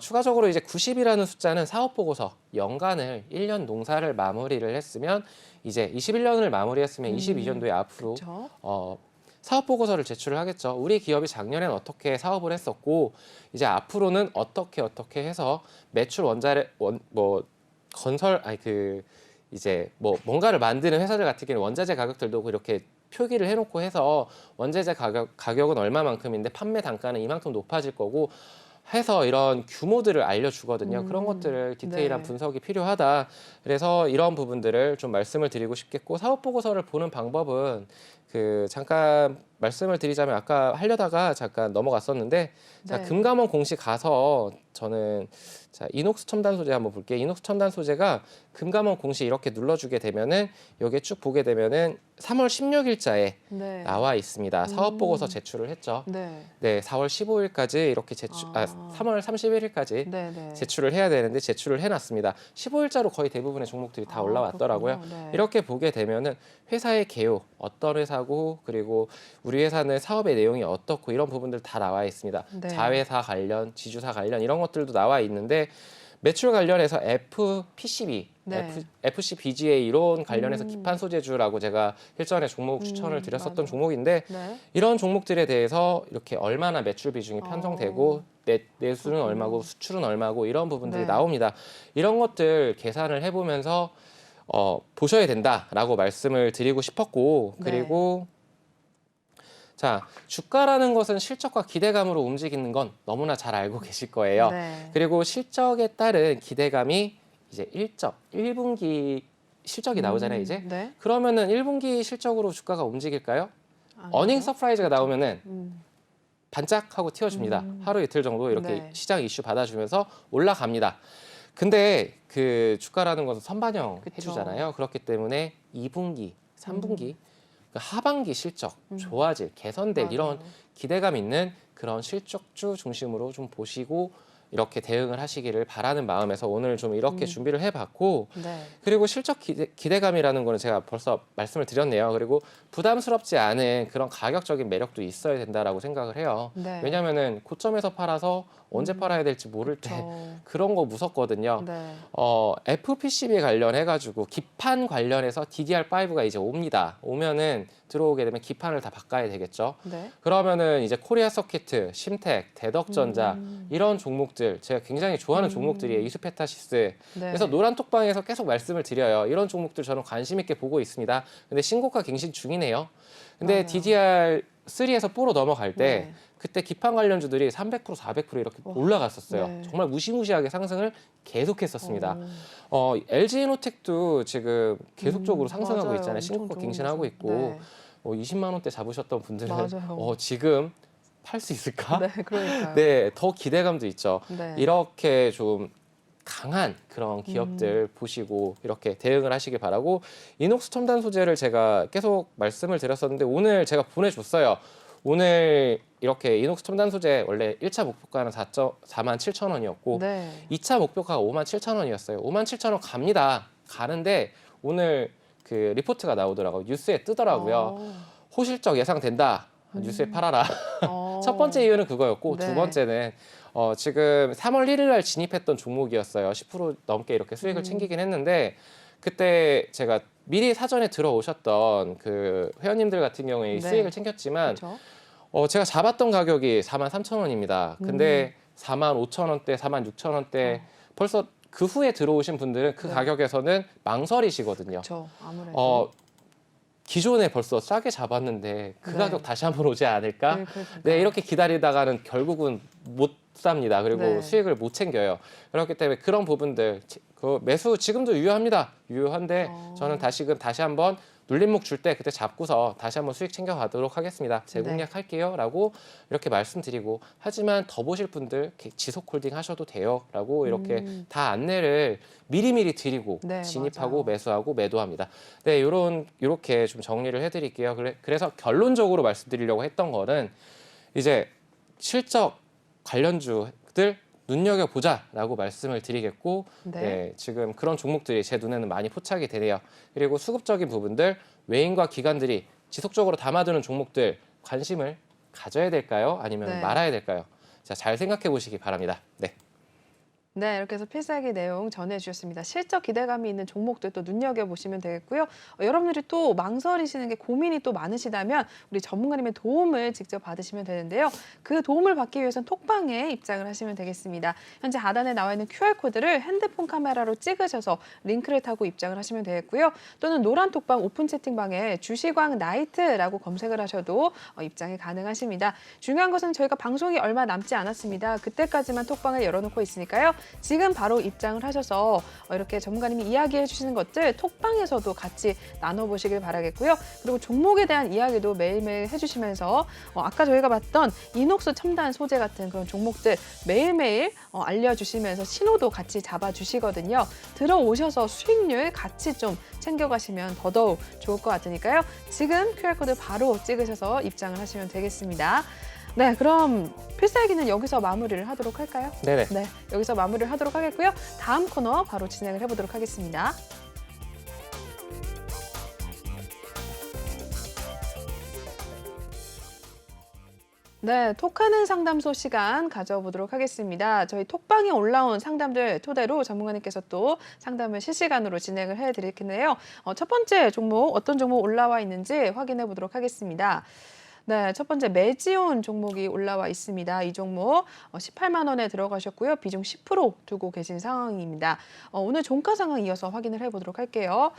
B: 추가적으로 이제 90이라는 숫자는 사업 보고서 연간을 1년 농사를 마무리를 했으면 이제 21년을 마무리했으면 22년도에 앞으로
A: 그렇죠.
B: 사업 보고서를 제출을 하겠죠. 우리 기업이 작년엔 어떻게 사업을 했었고 이제 앞으로는 어떻게 해서 매출 이제 뭐 뭔가를 만드는 회사들 같은 경우는 원자재 가격들도 그렇게 표기를 해놓고 해서 원자재 가격은 얼마만큼인데 판매 단가는 이만큼 높아질 거고 해서 이런 규모들을 알려주거든요. 그런 것들을 디테일한
A: 네.
B: 분석이 필요하다. 그래서 이런 부분들을 좀 말씀을 드리고 싶겠고 사업 보고서를 보는 방법은 그 잠깐 말씀을 드리자면 아까 하려다가 잠깐 넘어갔었는데 자,
A: 네.
B: 금감원 공시 가서 저는 자, 이녹스 첨단 소재 한번 볼게요. 이녹스 첨단 소재가 금감원 공시 이렇게 눌러주게 되면은 여기에 쭉 보게 되면은 3월 16일자에
A: 네.
B: 나와 있습니다. 사업 보고서 제출을 했죠.
A: 네.
B: 네, 4월 15일까지 이렇게 3월 31일까지
A: 네, 네.
B: 제출을 해야 되는데 제출을 해놨습니다. 15일자로 거의 대부분의 종목들이 다 올라왔더라고요.
A: 그렇군요. 네.
B: 이렇게 보게 되면은 회사의 개요, 어떤 회사고 그리고 우리 회사는 사업의 내용이 어떻고 이런 부분들 다 나와 있습니다.
A: 네.
B: 자회사 관련, 지주사 관련 이런 것들도 나와 있는데 매출 관련해서 FPCB,
A: 네.
B: FCBGA 이론 관련해서 기판 소재주라고 제가 일전에 종목 추천을 드렸었던
A: 맞아.
B: 종목인데
A: 네.
B: 이런 종목들에 대해서 이렇게 얼마나 매출 비중이 편성되고 내수는 얼마고 수출은 얼마고 이런 부분들이
A: 네.
B: 나옵니다. 이런 것들 계산을 해보면서 보셔야 된다라고 말씀을 드리고 싶었고 그리고 자, 주가라는 것은 실적과 기대감으로 움직이는 건 너무나 잘 알고 계실 거예요.
A: 네.
B: 그리고 실적에 따른 기대감이 이제 1분기 실적이 나오잖아요, 이제.
A: 네.
B: 그러면은 1분기 실적으로 주가가 움직일까요? 어닝
A: 그렇죠?
B: 서프라이즈가 나오면은
A: 음.
B: 반짝하고 튀어줍니다. 하루 이틀 정도 이렇게
A: 네.
B: 시장 이슈 받아주면서 올라갑니다. 근데 그 주가라는 것은 선반영
A: 그쵸.
B: 해주잖아요. 그렇기 때문에 2분기, 3분기, 그 하반기 실적 좋아질, 개선될
A: 맞아요.
B: 이런 기대감 있는 그런 실적주 중심으로 좀 보시고 이렇게 대응을 하시기를 바라는 마음에서 오늘 좀 이렇게 준비를 해봤고
A: 네.
B: 그리고 실적 기대감이라는 거는 제가 벌써 말씀을 드렸네요. 그리고 부담스럽지 않은 그런 가격적인 매력도 있어야 된다라고 생각을 해요.
A: 네.
B: 왜냐하면은 고점에서 팔아서 언제 팔아야 될지 모를 때
A: 그쵸.
B: 그런 거 무섭거든요.
A: 네.
B: FPCB 관련해가지고 기판 관련해서 DDR5가 이제 옵니다. 오면은 들어오게 되면 기판을 다 바꿔야 되겠죠.
A: 네.
B: 그러면은 이제 코리아 서키트, 심텍, 대덕전자 이런 종목들 제가 굉장히 좋아하는 종목들이에요. 이수페타시스.
A: 네.
B: 그래서 노란 톡방에서 계속 말씀을 드려요. 이런 종목들 저는 관심 있게 보고 있습니다. 근데 신고가 갱신 중이네요. 근데
A: 맞아요.
B: DDR3에서 4로 넘어갈 때
A: 네.
B: 그때 기판 관련주들이 300%, 400% 이렇게 올라갔었어요.
A: 네.
B: 정말 무시무시하게 상승을 계속했었습니다.
A: 오.
B: LG이노텍도 지금 계속적으로 상승하고
A: 맞아요.
B: 있잖아요.
A: 엄청
B: 신고가
A: 좋은
B: 갱신하고
A: 모습.
B: 있고
A: 네.
B: 20만 원대 잡으셨던 분들은
A: 맞아요.
B: 지금 팔 수 있을까?
A: 네, 그러니까요.
B: 네, 더 기대감도 있죠.
A: 네.
B: 이렇게 좀 강한 그런 기업들 보시고 이렇게 대응을 하시길 바라고 이녹스 첨단 소재를 제가 계속 말씀을 드렸었는데 오늘 제가 보내줬어요. 오늘 이렇게 이녹스 첨단 소재 원래 1차 목표가는 47,000원이었고
A: 네.
B: 2차 목표가가 57,000원이었어요. 57,000원 갑니다. 가는데 오늘 그 리포트가 나오더라고요. 뉴스에 뜨더라고요. 호실적 예상된다. 뉴스에 팔아라. 첫 번째 이유는 그거였고
A: 네.
B: 두 번째는 지금 3월 1일 날 진입했던 종목이었어요. 10% 넘게 이렇게 수익을 챙기긴 했는데 그때 제가 미리 사전에 들어오셨던 그 회원님들 같은 경우에
A: 네.
B: 수익을 챙겼지만
A: 그렇죠.
B: 제가 잡았던 가격이 43,000원입니다. 근데 45,000원대, 46,000원대 벌써 그 후에 들어오신 분들은 그
A: 네.
B: 가격에서는 망설이시거든요.
A: 그렇죠. 아무래도.
B: 기존에 벌써 싸게 잡았는데 그
A: 네.
B: 가격 다시 한번 오지 않을까?
A: 그러니까.
B: 네, 이렇게 기다리다가는 결국은 못 삽니다. 그리고
A: 네.
B: 수익을 못 챙겨요. 그렇기 때문에 그런 부분들 그 매수 지금도 유효합니다. 유효한데 저는 다시 한번 눌림목 줄 때 그때 잡고서 다시 한번 수익 챙겨가도록 하겠습니다. 재공략할게요. 라고 이렇게 말씀드리고 하지만 더 보실 분들 지속 홀딩 하셔도 돼요. 라고 이렇게 다 안내를 미리미리 드리고
A: 네,
B: 진입하고
A: 맞아요.
B: 매수하고 매도합니다. 네, 이렇게 좀 정리를 해드릴게요. 그래서 결론적으로 말씀드리려고 했던 거는 이제 실적 관련주들 눈여겨보자라고 말씀을 드리겠고 네, 지금 그런 종목들이 제 눈에는 많이 포착이 되네요. 그리고 수급적인 부분들, 외인과 기관들이 지속적으로 담아두는 종목들 관심을 가져야 될까요? 아니면
A: 네.
B: 말아야 될까요? 자, 잘 생각해 보시기 바랍니다. 네.
A: 네, 이렇게 해서 필살기 내용 전해주셨습니다. 실적 기대감이 있는 종목들 또 눈여겨보시면 되겠고요. 여러분들이 또 망설이시는 게 고민이 또 많으시다면 우리 전문가님의 도움을 직접 받으시면 되는데요. 그 도움을 받기 위해서는 톡방에 입장을 하시면 되겠습니다. 현재 하단에 나와 있는 QR코드를 핸드폰 카메라로 찍으셔서 링크를 타고 입장을 하시면 되겠고요. 또는 노란 톡방 오픈 채팅방에 주시광 나이트라고 검색을 하셔도 입장이 가능하십니다. 중요한 것은 저희가 방송이 얼마 남지 않았습니다. 그때까지만 톡방을 열어놓고 있으니까요. 지금 바로 입장을 하셔서 이렇게 전문가님이 이야기해 주시는 것들 톡방에서도 같이 나눠보시길 바라겠고요. 그리고 종목에 대한 이야기도 매일매일 해주시면서 아까 저희가 봤던 이녹스 첨단 소재 같은 그런 종목들 매일매일 알려주시면서 신호도 같이 잡아주시거든요. 들어오셔서 수익률 같이 좀 챙겨가시면 더더욱 좋을 것 같으니까요. 지금 QR코드 바로 찍으셔서 입장을 하시면 되겠습니다. 네, 그럼 필살기는 여기서 마무리를 하도록 할까요?
B: 네네.
A: 네, 여기서 마무리를 하도록 하겠고요. 다음 코너 바로 진행을 해보도록 하겠습니다. 네, 톡하는 상담소 시간 가져보도록 하겠습니다. 저희 톡방에 올라온 상담들 토대로 전문가님께서 또 상담을 실시간으로 진행을 해드릴 텐데요. 첫 번째 종목, 어떤 종목 올라와 있는지 확인해 보도록 하겠습니다. 네, 첫 번째 메지온 종목이 올라와 있습니다. 이 종목 18만 원에 들어가셨고요. 비중 10% 두고 계신 상황입니다. 오늘 종가 상황 이어서 확인을 해보도록 할게요.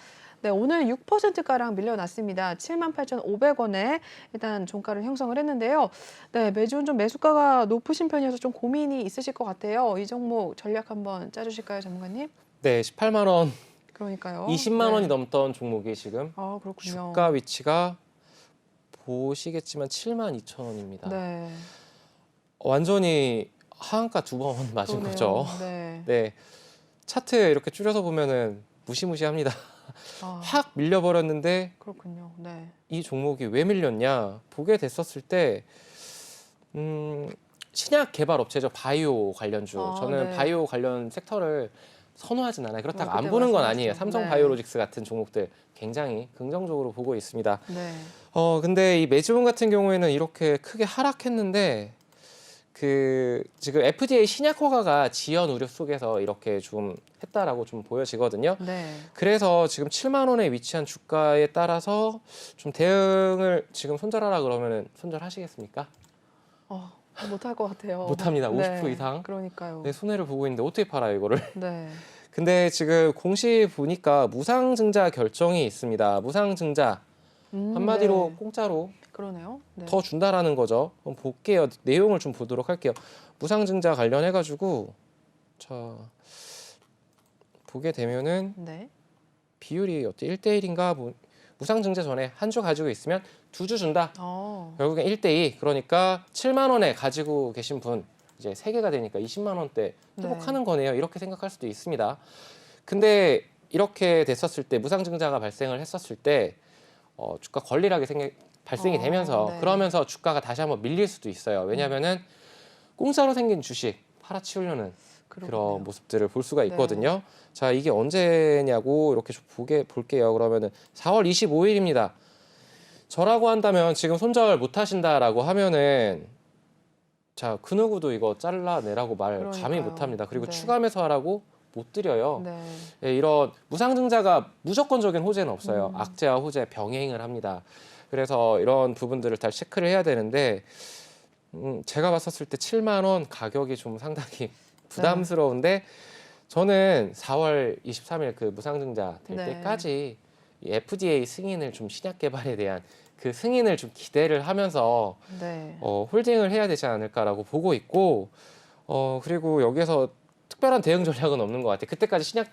A: 네, 오늘 6%가량 밀려났습니다. 78,500원에 일단 종가를 형성을 했는데요. 네, 메지온 좀 매수가가 높으신 편이어서 좀 고민이 있으실 것 같아요. 이 종목 전략 한번 짜주실까요, 전문가님?
B: 네, 18만 원,
A: 그러니까요.
B: 20만 원이
A: 네.
B: 넘던 종목이 지금
A: 아, 그렇군요.
B: 주가 위치가 보시겠지만 72,000원입니다.
A: 네.
B: 완전히 하한가 두 번 맞은
A: 그러네요.
B: 거죠.
A: 네.
B: 네, 차트 이렇게 줄여서 보면은 무시무시합니다.
A: 아,
B: 확 밀려버렸는데
A: 그렇군요. 네.
B: 이 종목이 왜 밀렸냐 보게 됐었을 때 신약 개발 업체죠. 바이오 관련주. 저는
A: 네.
B: 바이오 관련 섹터를 선호하진 않아요. 그렇다고 안
A: 그때
B: 보는 건
A: 말씀하셨죠.
B: 아니에요. 삼성
A: 네.
B: 바이오로직스 같은 종목들 굉장히 긍정적으로 보고 있습니다.
A: 네.
B: 근데 이 매지온 같은 경우에는 이렇게 크게 하락했는데 지금 FDA 신약 허가가 지연 우려 속에서 이렇게 좀 했다라고 좀 보여지거든요.
A: 네.
B: 그래서 지금 7만 원에 위치한 주가에 따라서 좀 대응을 지금 손절하라 그러면은 손절하시겠습니까?
A: 못할 것 같아요.
B: 못합니다. 50%
A: 네.
B: 이상.
A: 그러니까요.
B: 네, 손해를 보고 있는데 어떻게 팔아요, 이거를?
A: 네.
B: 근데 지금 공시 보니까 무상증자 결정이 있습니다. 무상증자 한마디로
A: 네.
B: 공짜로
A: 그러네요. 네.
B: 더 준다라는 거죠. 한번 볼게요. 내용을 좀 보도록 할게요. 무상증자 관련해가지고 자 보게 되면은
A: 네.
B: 비율이 어때? 1대1인가? 무상증자 전에 한 주 가지고 있으면 2주 준다. 결국엔 1대2. 그러니까 7만 원에 가지고 계신 분 이제 3개가 되니까 20만 원대 회복하는 거네요. 이렇게 생각할 수도 있습니다. 근데 이렇게 됐었을 때 무상증자가 발생을 했었을 때 주가 걸리락이 발생이 되면서
A: 네.
B: 그러면서 주가가 다시 한번 밀릴 수도 있어요. 왜냐하면은 공짜로 생긴 주식 팔아치우려는
A: 그러겠네요.
B: 그런 모습들을 볼 수가
A: 네.
B: 있거든요. 자, 이게 언제냐고 이렇게 볼게요. 그러면은 4월 25일입니다. 저라고 한다면 지금 손절 못 하신다라고 하면은 자, 그 누구도 이거 잘라내라고 말 감히
A: 그러니까요.
B: 못 합니다. 그리고
A: 네.
B: 추가 매수하라고 못 드려요.
A: 네.
B: 예, 이런 무상증자가 무조건적인 호재는 없어요. 악재와 호재 병행을 합니다. 그래서 이런 부분들을 다 체크를 해야 되는데 제가 봤었을 때 7만 원 가격이 좀 상당히 부담스러운데 저는 4월 23일 그 무상증자 될
A: 네.
B: 때까지 이 FDA 승인을 좀 신약 개발에 대한 그 승인을 좀 기대를 하면서
A: 네.
B: 홀딩을 해야 되지 않을까라고 보고 있고 그리고 여기에서 특별한 대응 전략은 없는 것 같아요. 그때까지 신약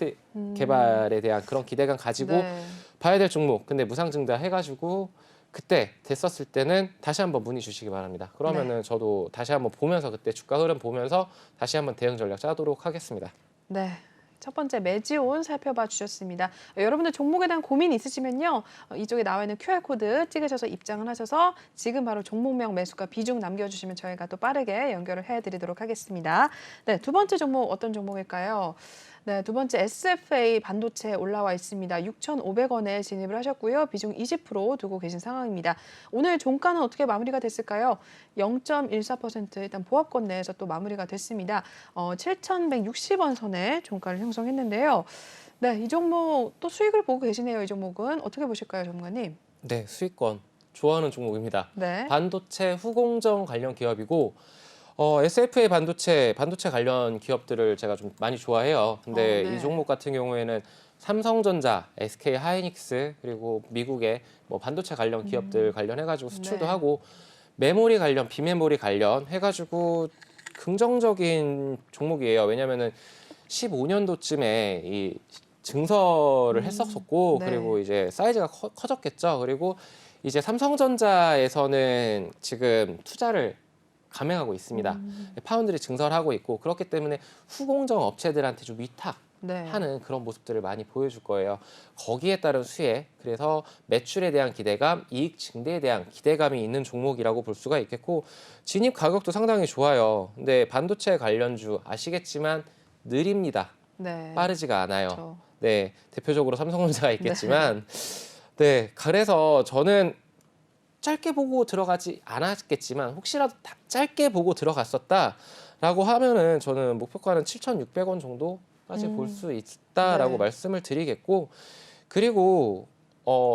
B: 개발에 대한 그런 기대감 가지고
A: 네.
B: 봐야 될 종목. 근데 무상증자 해가지고 그때 됐었을 때는 다시 한번 문의 주시기 바랍니다. 그러면은 저도 다시 한번 보면서 그때 주가 흐름 보면서 다시 한번 대응 전략 짜도록 하겠습니다.
A: 네. 첫 번째 매지온 살펴봐 주셨습니다. 여러분들 종목에 대한 고민 있으시면요. 이쪽에 나와 있는 QR코드 찍으셔서 입장을 하셔서 지금 바로 종목명 매수가 비중 남겨주시면 저희가 또 빠르게 연결을 해드리도록 하겠습니다. 네, 두 번째 종목 어떤 종목일까요? 네, 두 번째 SFA 반도체 올라와 있습니다. 6,500원에 진입을 하셨고요. 비중 20% 두고 계신 상황입니다. 오늘 종가는 어떻게 마무리가 됐을까요? 0.14% 일단 보합권 내에서 또 마무리가 됐습니다. 7,160원 선에 종가를 형성했는데요. 네, 이 종목 또 수익을 보고 계시네요. 이 종목은 어떻게 보실까요, 전문가님?
B: 네, 수익권 좋아하는 종목입니다.
A: 네.
B: 반도체 후공정 관련 기업이고 SFA 반도체 관련 기업들을 제가 좀 많이 좋아해요. 근데
A: 네.
B: 이 종목 같은 경우에는 삼성전자, SK 하이닉스 그리고 미국의 뭐 반도체 관련 기업들 관련해가지고 수출도
A: 네.
B: 하고 메모리 관련, 비메모리 관련 해가지고 긍정적인 종목이에요. 왜냐하면은 15년도쯤에 이 증설을 했었었고
A: 네.
B: 그리고 이제 사이즈가 커졌겠죠. 그리고 이제 삼성전자에서는 지금 투자를 감행하고 있습니다. 파운드리 증설하고 있고 그렇기 때문에 후공정 업체들한테 좀 위탁하는
A: 네.
B: 그런 모습들을 많이 보여줄 거예요. 거기에 따른 수혜, 그래서 매출에 대한 기대감, 이익 증대에 대한 기대감이 있는 종목이라고 볼 수가 있겠고 진입 가격도 상당히 좋아요. 근데 반도체 관련주 아시겠지만 느립니다.
A: 네.
B: 빠르지가 않아요.
A: 그렇죠.
B: 네, 대표적으로 삼성전자가 있겠지만 네, 그래서 저는 짧게 보고 들어가지 않았겠지만 혹시라도 짧게 보고 들어갔었다라고 하면은 저는 목표가는 7,600원 정도까지 볼 수 있다라고
A: 네.
B: 말씀을 드리겠고 그리고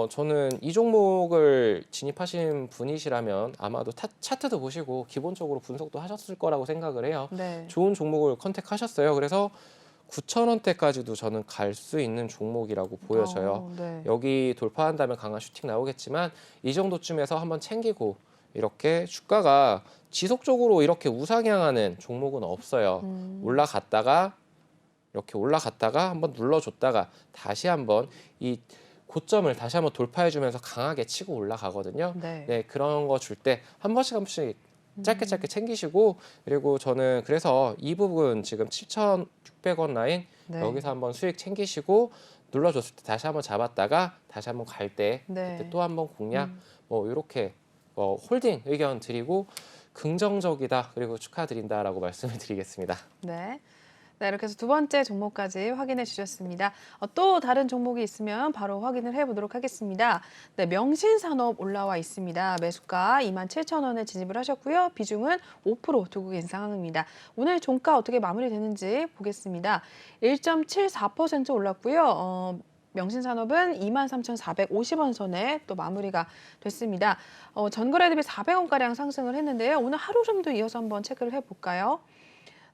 B: 저는 이 종목을 진입하신 분이시라면 아마도 차트도 보시고 기본적으로 분석도 하셨을 거라고 생각을 해요.
A: 네.
B: 좋은 종목을 컨택하셨어요. 그래서 9,000원대까지도 저는 갈 수 있는 종목이라고 보여져요.
A: 네.
B: 여기 돌파한다면 강한 슈팅 나오겠지만 이 정도쯤에서 한번 챙기고 이렇게 주가가 지속적으로 이렇게 우상향하는 종목은 없어요. 올라갔다가 이렇게 올라갔다가 한번 눌러줬다가 다시 한번 이 고점을 다시 한번 돌파해주면서 강하게 치고 올라가거든요.
A: 네.
B: 그런 거 줄 때 한 번씩 짧게 챙기시고 그리고 저는 그래서 이 부분 지금 7,600원 라인
A: 네.
B: 여기서 한번 수익 챙기시고 눌러줬을 때 다시 한번 잡았다가 다시 한번 갈 때
A: 네.
B: 그때 또 한번 공략 뭐 이렇게 홀딩 의견 드리고 긍정적이다 그리고 축하드린다라고 말씀을 드리겠습니다.
A: 네. 네, 이렇게 해서 두 번째 종목까지 확인해 주셨습니다. 또 다른 종목이 있으면 바로 확인을 해보도록 하겠습니다. 네, 명신산업 올라와 있습니다. 매수가 27,000원에 진입을 하셨고요. 비중은 5% 두고 계신 상황입니다. 오늘 종가 어떻게 마무리되는지 보겠습니다. 1.74% 올랐고요. 명신산업은 23,450원 선에 또 마무리가 됐습니다. 전거래 대비 400원가량 상승을 했는데요. 오늘 하루 정도 이어서 한번 체크를 해볼까요?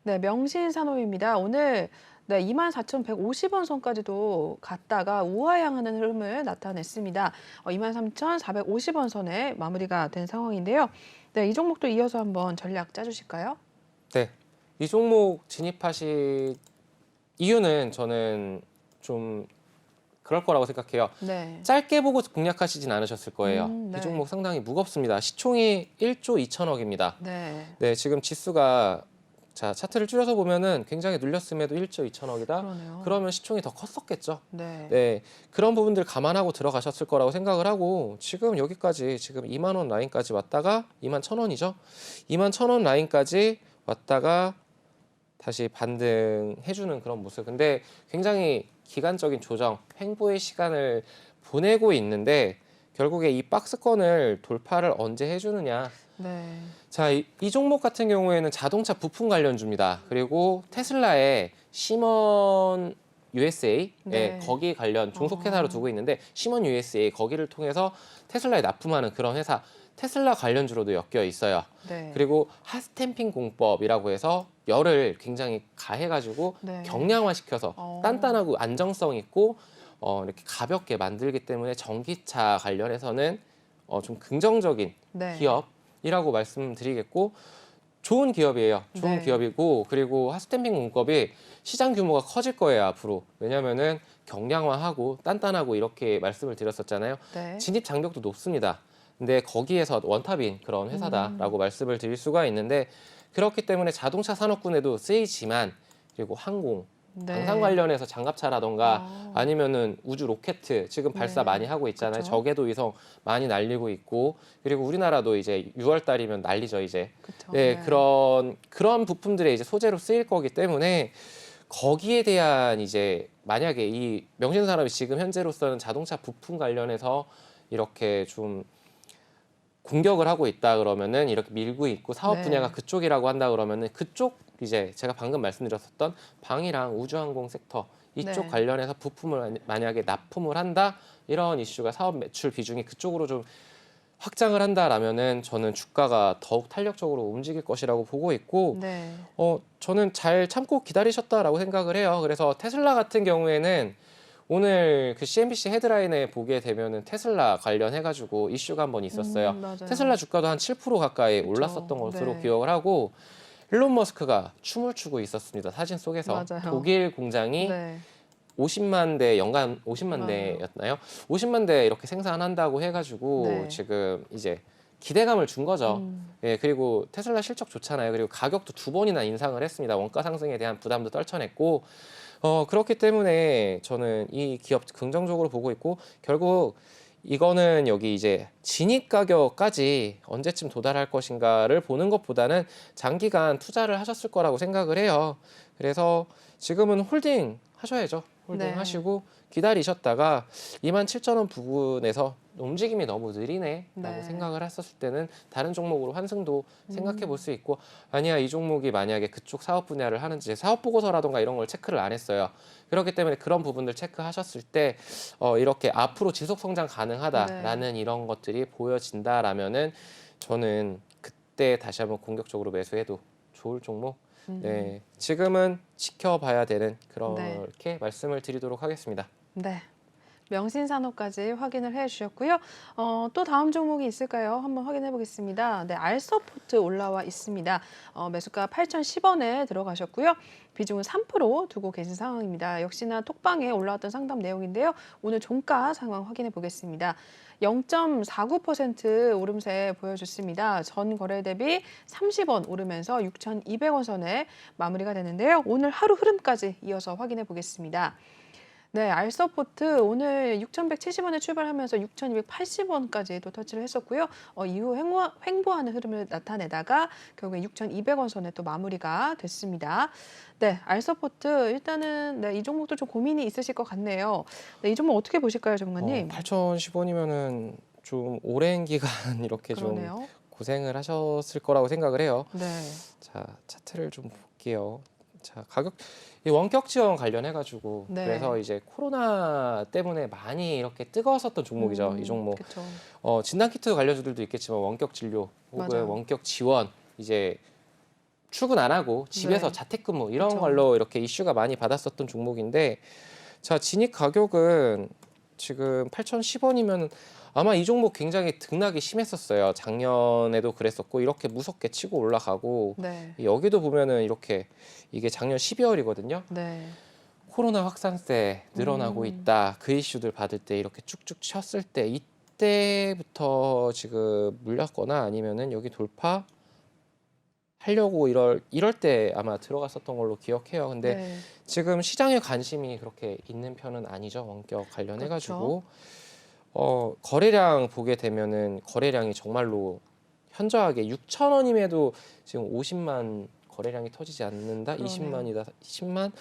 A: 네, 명신산업입니다. 오늘 24,150원 선까지도 갔다가 우하향하는 흐름을 나타냈습니다. 23,450원 선에 마무리가 된 상황인데요. 네, 이 종목도 이어서 한번 전략 짜주실까요?
B: 네, 이 종목 진입하실 이유는 저는 좀 그럴 거라고 생각해요.
A: 네.
B: 짧게 보고 공략하시진 않으셨을 거예요.
A: 네.
B: 이 종목 상당히 무겁습니다. 시총이 1조 2천억입니다.
A: 네.
B: 네, 지금 지수가 자 차트를 줄여서 보면은 굉장히 눌렸음에도 1조 2천억이다.
A: 그러네요.
B: 그러면 시총이 더 컸었겠죠.
A: 네.
B: 네, 그런 부분들 감안하고 들어가셨을 거라고 생각을 하고 지금 여기까지 지금 2만 원 라인까지 왔다가 2만 1,000원이죠. 2만 1,000원 라인까지 왔다가 다시 반등해주는 그런 모습. 근데 굉장히 기간적인 조정, 횡보의 시간을 보내고 있는데 결국에 이 박스권을 돌파를 언제 해주느냐.
A: 네.
B: 자, 이 종목 같은 경우에는 자동차 부품 관련주입니다. 그리고 테슬라의 시먼 USA,
A: 네.
B: 거기 관련 종속회사로 두고 있는데 시먼 USA 거기를 통해서 테슬라에 납품하는 그런 회사, 테슬라 관련주로도 엮여 있어요.
A: 네.
B: 그리고 핫스탬핑 공법이라고 해서 열을 굉장히 가해가지고
A: 네.
B: 경량화시켜서 단단하고 안정성 있고 이렇게 가볍게 만들기 때문에 전기차 관련해서는 좀 긍정적인
A: 네.
B: 기업이라고 말씀드리겠고 좋은 기업이에요. 좋은
A: 네.
B: 기업이고 그리고 핫스탬핑 공법이 시장 규모가 커질 거예요 앞으로. 왜냐하면은 경량화하고 단단하고 이렇게 말씀을 드렸었잖아요.
A: 네.
B: 진입 장벽도 높습니다. 근데 거기에서 원탑인 그런 회사다라고 말씀을 드릴 수가 있는데 그렇기 때문에 자동차 산업군에도 쓰이지만 그리고 항공,
A: 네.
B: 방산 관련해서 장갑차라던가 아니면은 우주 로켓 지금 발사
A: 네.
B: 많이 하고 있잖아요.
A: 그쵸.
B: 저궤도 위성 많이 날리고 있고 그리고 우리나라도 이제 6월 달이면 난리죠 이제.
A: 그쵸.
B: 네, 그런 부품들의 이제 소재로 쓰일 거기 때문에 거기에 대한 이제 만약에 이 명신산업이 지금 현재로서는 자동차 부품 관련해서 이렇게 좀 공격을 하고 있다 그러면은 이렇게 밀고 있고 사업
A: 네.
B: 분야가 그쪽이라고 한다 그러면은 그쪽 이제 제가 방금 말씀드렸었던 방위랑 우주항공 섹터 이쪽
A: 네.
B: 관련해서 부품을 만약에 납품을 한다 이런 이슈가 사업 매출 비중이 그쪽으로 좀 확장을 한다라면은 저는 주가가 더욱 탄력적으로 움직일 것이라고 보고 있고
A: 네.
B: 저는 잘 참고 기다리셨다라고 생각을 해요. 그래서 테슬라 같은 경우에는 오늘 그 CNBC 헤드라인에 보게 되면은 테슬라 관련해가지고 이슈가 한번 있었어요.
A: 맞아요.
B: 테슬라 주가도 한 7% 가까이
A: 그쵸.
B: 올랐었던 것으로
A: 네.
B: 기억을 하고 일론 머스크가 춤을 추고 있었습니다. 사진 속에서
A: 맞아요.
B: 독일 공장이
A: 네.
B: 50만 대 연간 50만 대였나요? 50만 대 이렇게 생산한다고 해가지고
A: 네.
B: 지금 이제 기대감을 준 거죠. 예, 그리고 테슬라 실적 좋잖아요. 그리고 가격도 2번이나 인상을 했습니다. 원가 상승에 대한 부담도 떨쳐냈고 그렇기 때문에 저는 이 기업 긍정적으로 보고 있고 결국 이거는 여기 이제 진입 가격까지 언제쯤 도달할 것인가를 보는 것보다는 장기간 투자를 하셨을 거라고 생각을 해요. 그래서 지금은 홀딩 하셔야죠. 홀딩
A: 네.
B: 하시고 기다리셨다가 27,000원 부근에서 움직임이 너무 느리네 라고
A: 네.
B: 생각을 했었을 때는 다른 종목으로 환승도 생각해 볼 수 있고 아니야 이 종목이 만약에 그쪽 사업 분야를 하는지 사업 보고서라던가 이런 걸 체크를 안 했어요. 그렇기 때문에 그런 부분들 체크하셨을 때 이렇게 앞으로 지속 성장 가능하다라는 이런 것들이 보여진다라면은 저는 그때 다시 한번 공격적으로 매수해도 좋을 종목. 네, 지금은 지켜봐야 되는 그렇게 말씀을 드리도록 하겠습니다.
A: 네. 명신산업까지 확인을 해주셨고요. 또 다음 종목이 있을까요? 한번 확인해 보겠습니다. 네, 알서포트 올라와 있습니다. 매수가 8,010원에 들어가셨고요. 비중은 3% 두고 계신 상황입니다. 역시나 톡방에 올라왔던 상담 내용인데요. 오늘 종가 상황 확인해 보겠습니다. 0.49% 오름세 보여줬습니다. 전 거래 대비 30원 오르면서 6,200원 선에 마무리가 되는데요. 오늘 하루 흐름까지 이어서 확인해 보겠습니다. 네, 알서포트 오늘 6,170원에 출발하면서 6,280원까지 또 터치를 했었고요. 이후 횡보하는 흐름을 나타내다가 결국에 6,200원 선에 또 마무리가 됐습니다. 네, 알서포트 일단은 네, 이 종목도 좀 고민이 있으실 것 같네요. 네, 이 종목 어떻게 보실까요, 전문가님?
B: 8,010원이면은 좀 오랜 기간 이렇게
A: 그러네요.
B: 좀 고생을 하셨을 거라고 생각을 해요.
A: 네.
B: 자, 차트를 좀 볼게요. 자, 가격 이 원격 지원 관련해가지고
A: 네.
B: 그래서 이제 코로나 때문에 많이 이렇게 뜨거웠었던 종목이죠. 이 종목.
A: 그쵸.
B: 진단키트 관련주들도 있겠지만 원격 진료 혹은
A: 맞아요.
B: 원격 지원 이제 출근 안 하고 집에서
A: 네.
B: 자택근무 이런
A: 그쵸.
B: 걸로 이렇게 이슈가 많이 받았었던 종목인데 자, 진입 가격은 지금 8,010원이면 아마 이 종목 굉장히 등락이 심했었어요. 작년에도 그랬었고 이렇게 무섭게 치고 올라가고
A: 네.
B: 여기도 보면은 이렇게 이게 작년 12월이거든요.
A: 네.
B: 코로나 확산세 늘어나고 있다. 그 이슈들 받을 때 이렇게 쭉쭉 쳤을 때 이때부터 지금 물렸거나 아니면은 여기 돌파 하려고 이럴 때 아마 들어갔었던 걸로 기억해요. 근데
A: 네.
B: 지금 시장에 관심이 그렇게 있는 편은 아니죠. 원격 관련해 가지고 거래량 보게 되면은 거래량이 정말로 현저하게 6,000원임에도 지금 50만 거래량이 터지지 않는다.
A: 그러네요.
B: 20만이다. 10만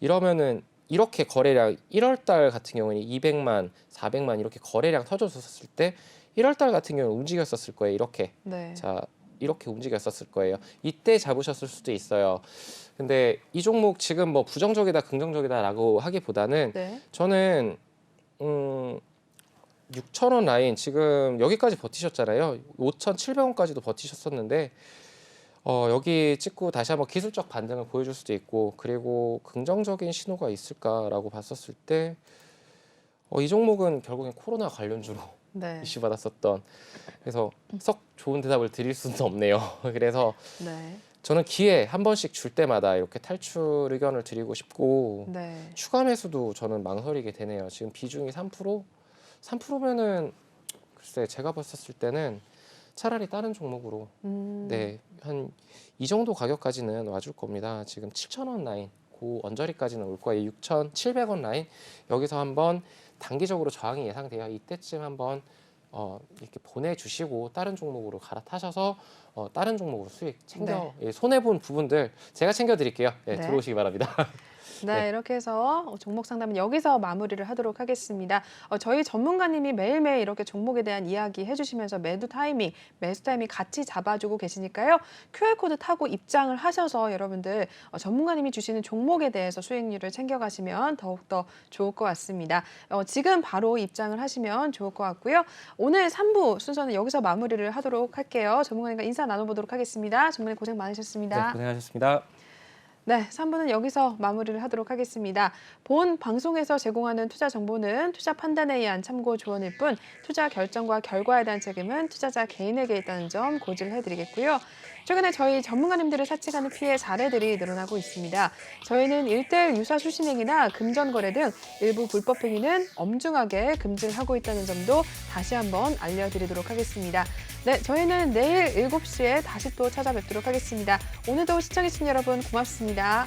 B: 이러면은 이렇게 거래량 1월 달 같은 경우는 200만, 400만 이렇게 거래량 터져줬을 때 1월 달 같은 경우는 움직였었을 거예요. 이렇게.
A: 네.
B: 자, 이렇게 움직였었을 거예요. 이때 잡으셨을 수도 있어요. 근데 이 종목 지금 뭐 부정적이다, 긍정적이다라고 하기보다는
A: 네.
B: 저는 6,000원 라인 지금 여기까지 버티셨잖아요. 5,700원까지도 버티셨었는데 여기 찍고 다시 한번 기술적 반등을 보여줄 수도 있고 그리고 긍정적인 신호가 있을까라고 봤었을 때 이 종목은 결국엔 코로나 관련주로
A: 네.
B: 이슈 받았었던 그래서 썩 좋은 대답을 드릴 수는 없네요. 그래서
A: 네.
B: 저는 기회 한 번씩 줄 때마다 이렇게 탈출 의견을 드리고 싶고
A: 네.
B: 추가 매수도 저는 망설이게 되네요. 지금 비중이 3%? 3%면은 글쎄 제가 봤었을 때는 차라리 다른 종목으로 네, 한 이 정도 가격까지는 와줄 겁니다. 지금 7,000원 라인 그 언저리까지는 올 거예요. 6,700원 라인 여기서 한번 단기적으로 저항이 예상돼요. 이때쯤 한번 이렇게 보내주시고 다른 종목으로 갈아타셔서 다른 종목으로 수익 챙겨 손해 본 부분들 제가 챙겨드릴게요. 네,
A: 네.
B: 들어오시기 바랍니다.
A: 네, 이렇게 해서 종목 상담은 여기서 마무리를 하도록 하겠습니다. 저희 전문가님이 매일매일 이렇게 종목에 대한 이야기 해주시면서 매도 타이밍, 매수 타이밍 같이 잡아주고 계시니까요. QR코드 타고 입장을 하셔서 여러분들 전문가님이 주시는 종목에 대해서 수익률을 챙겨가시면 더욱더 좋을 것 같습니다. 지금 바로 입장을 하시면 좋을 것 같고요. 오늘 3부 순서는 여기서 마무리를 하도록 할게요. 전문가님과 인사 나눠보도록 하겠습니다. 전문가님 고생 많으셨습니다.
B: 네, 고생하셨습니다.
A: 네, 3부는 여기서 마무리를 하도록 하겠습니다. 본 방송에서 제공하는 투자 정보는 투자 판단에 의한 참고 조언일 뿐 투자 결정과 결과에 대한 책임은 투자자 개인에게 있다는 점 고지해드리겠고요. 최근에 저희 전문가님들을 사칭하는 피해 사례들이 늘어나고 있습니다. 저희는 1:1 유사 수신행위나 금전 거래 등 일부 불법 행위는 엄중하게 금지를 하고 있다는 점도 다시 한번 알려드리도록 하겠습니다. 네, 저희는 내일 7시에 다시 또 찾아뵙도록 하겠습니다. 오늘도 시청해주신 여러분 고맙습니다.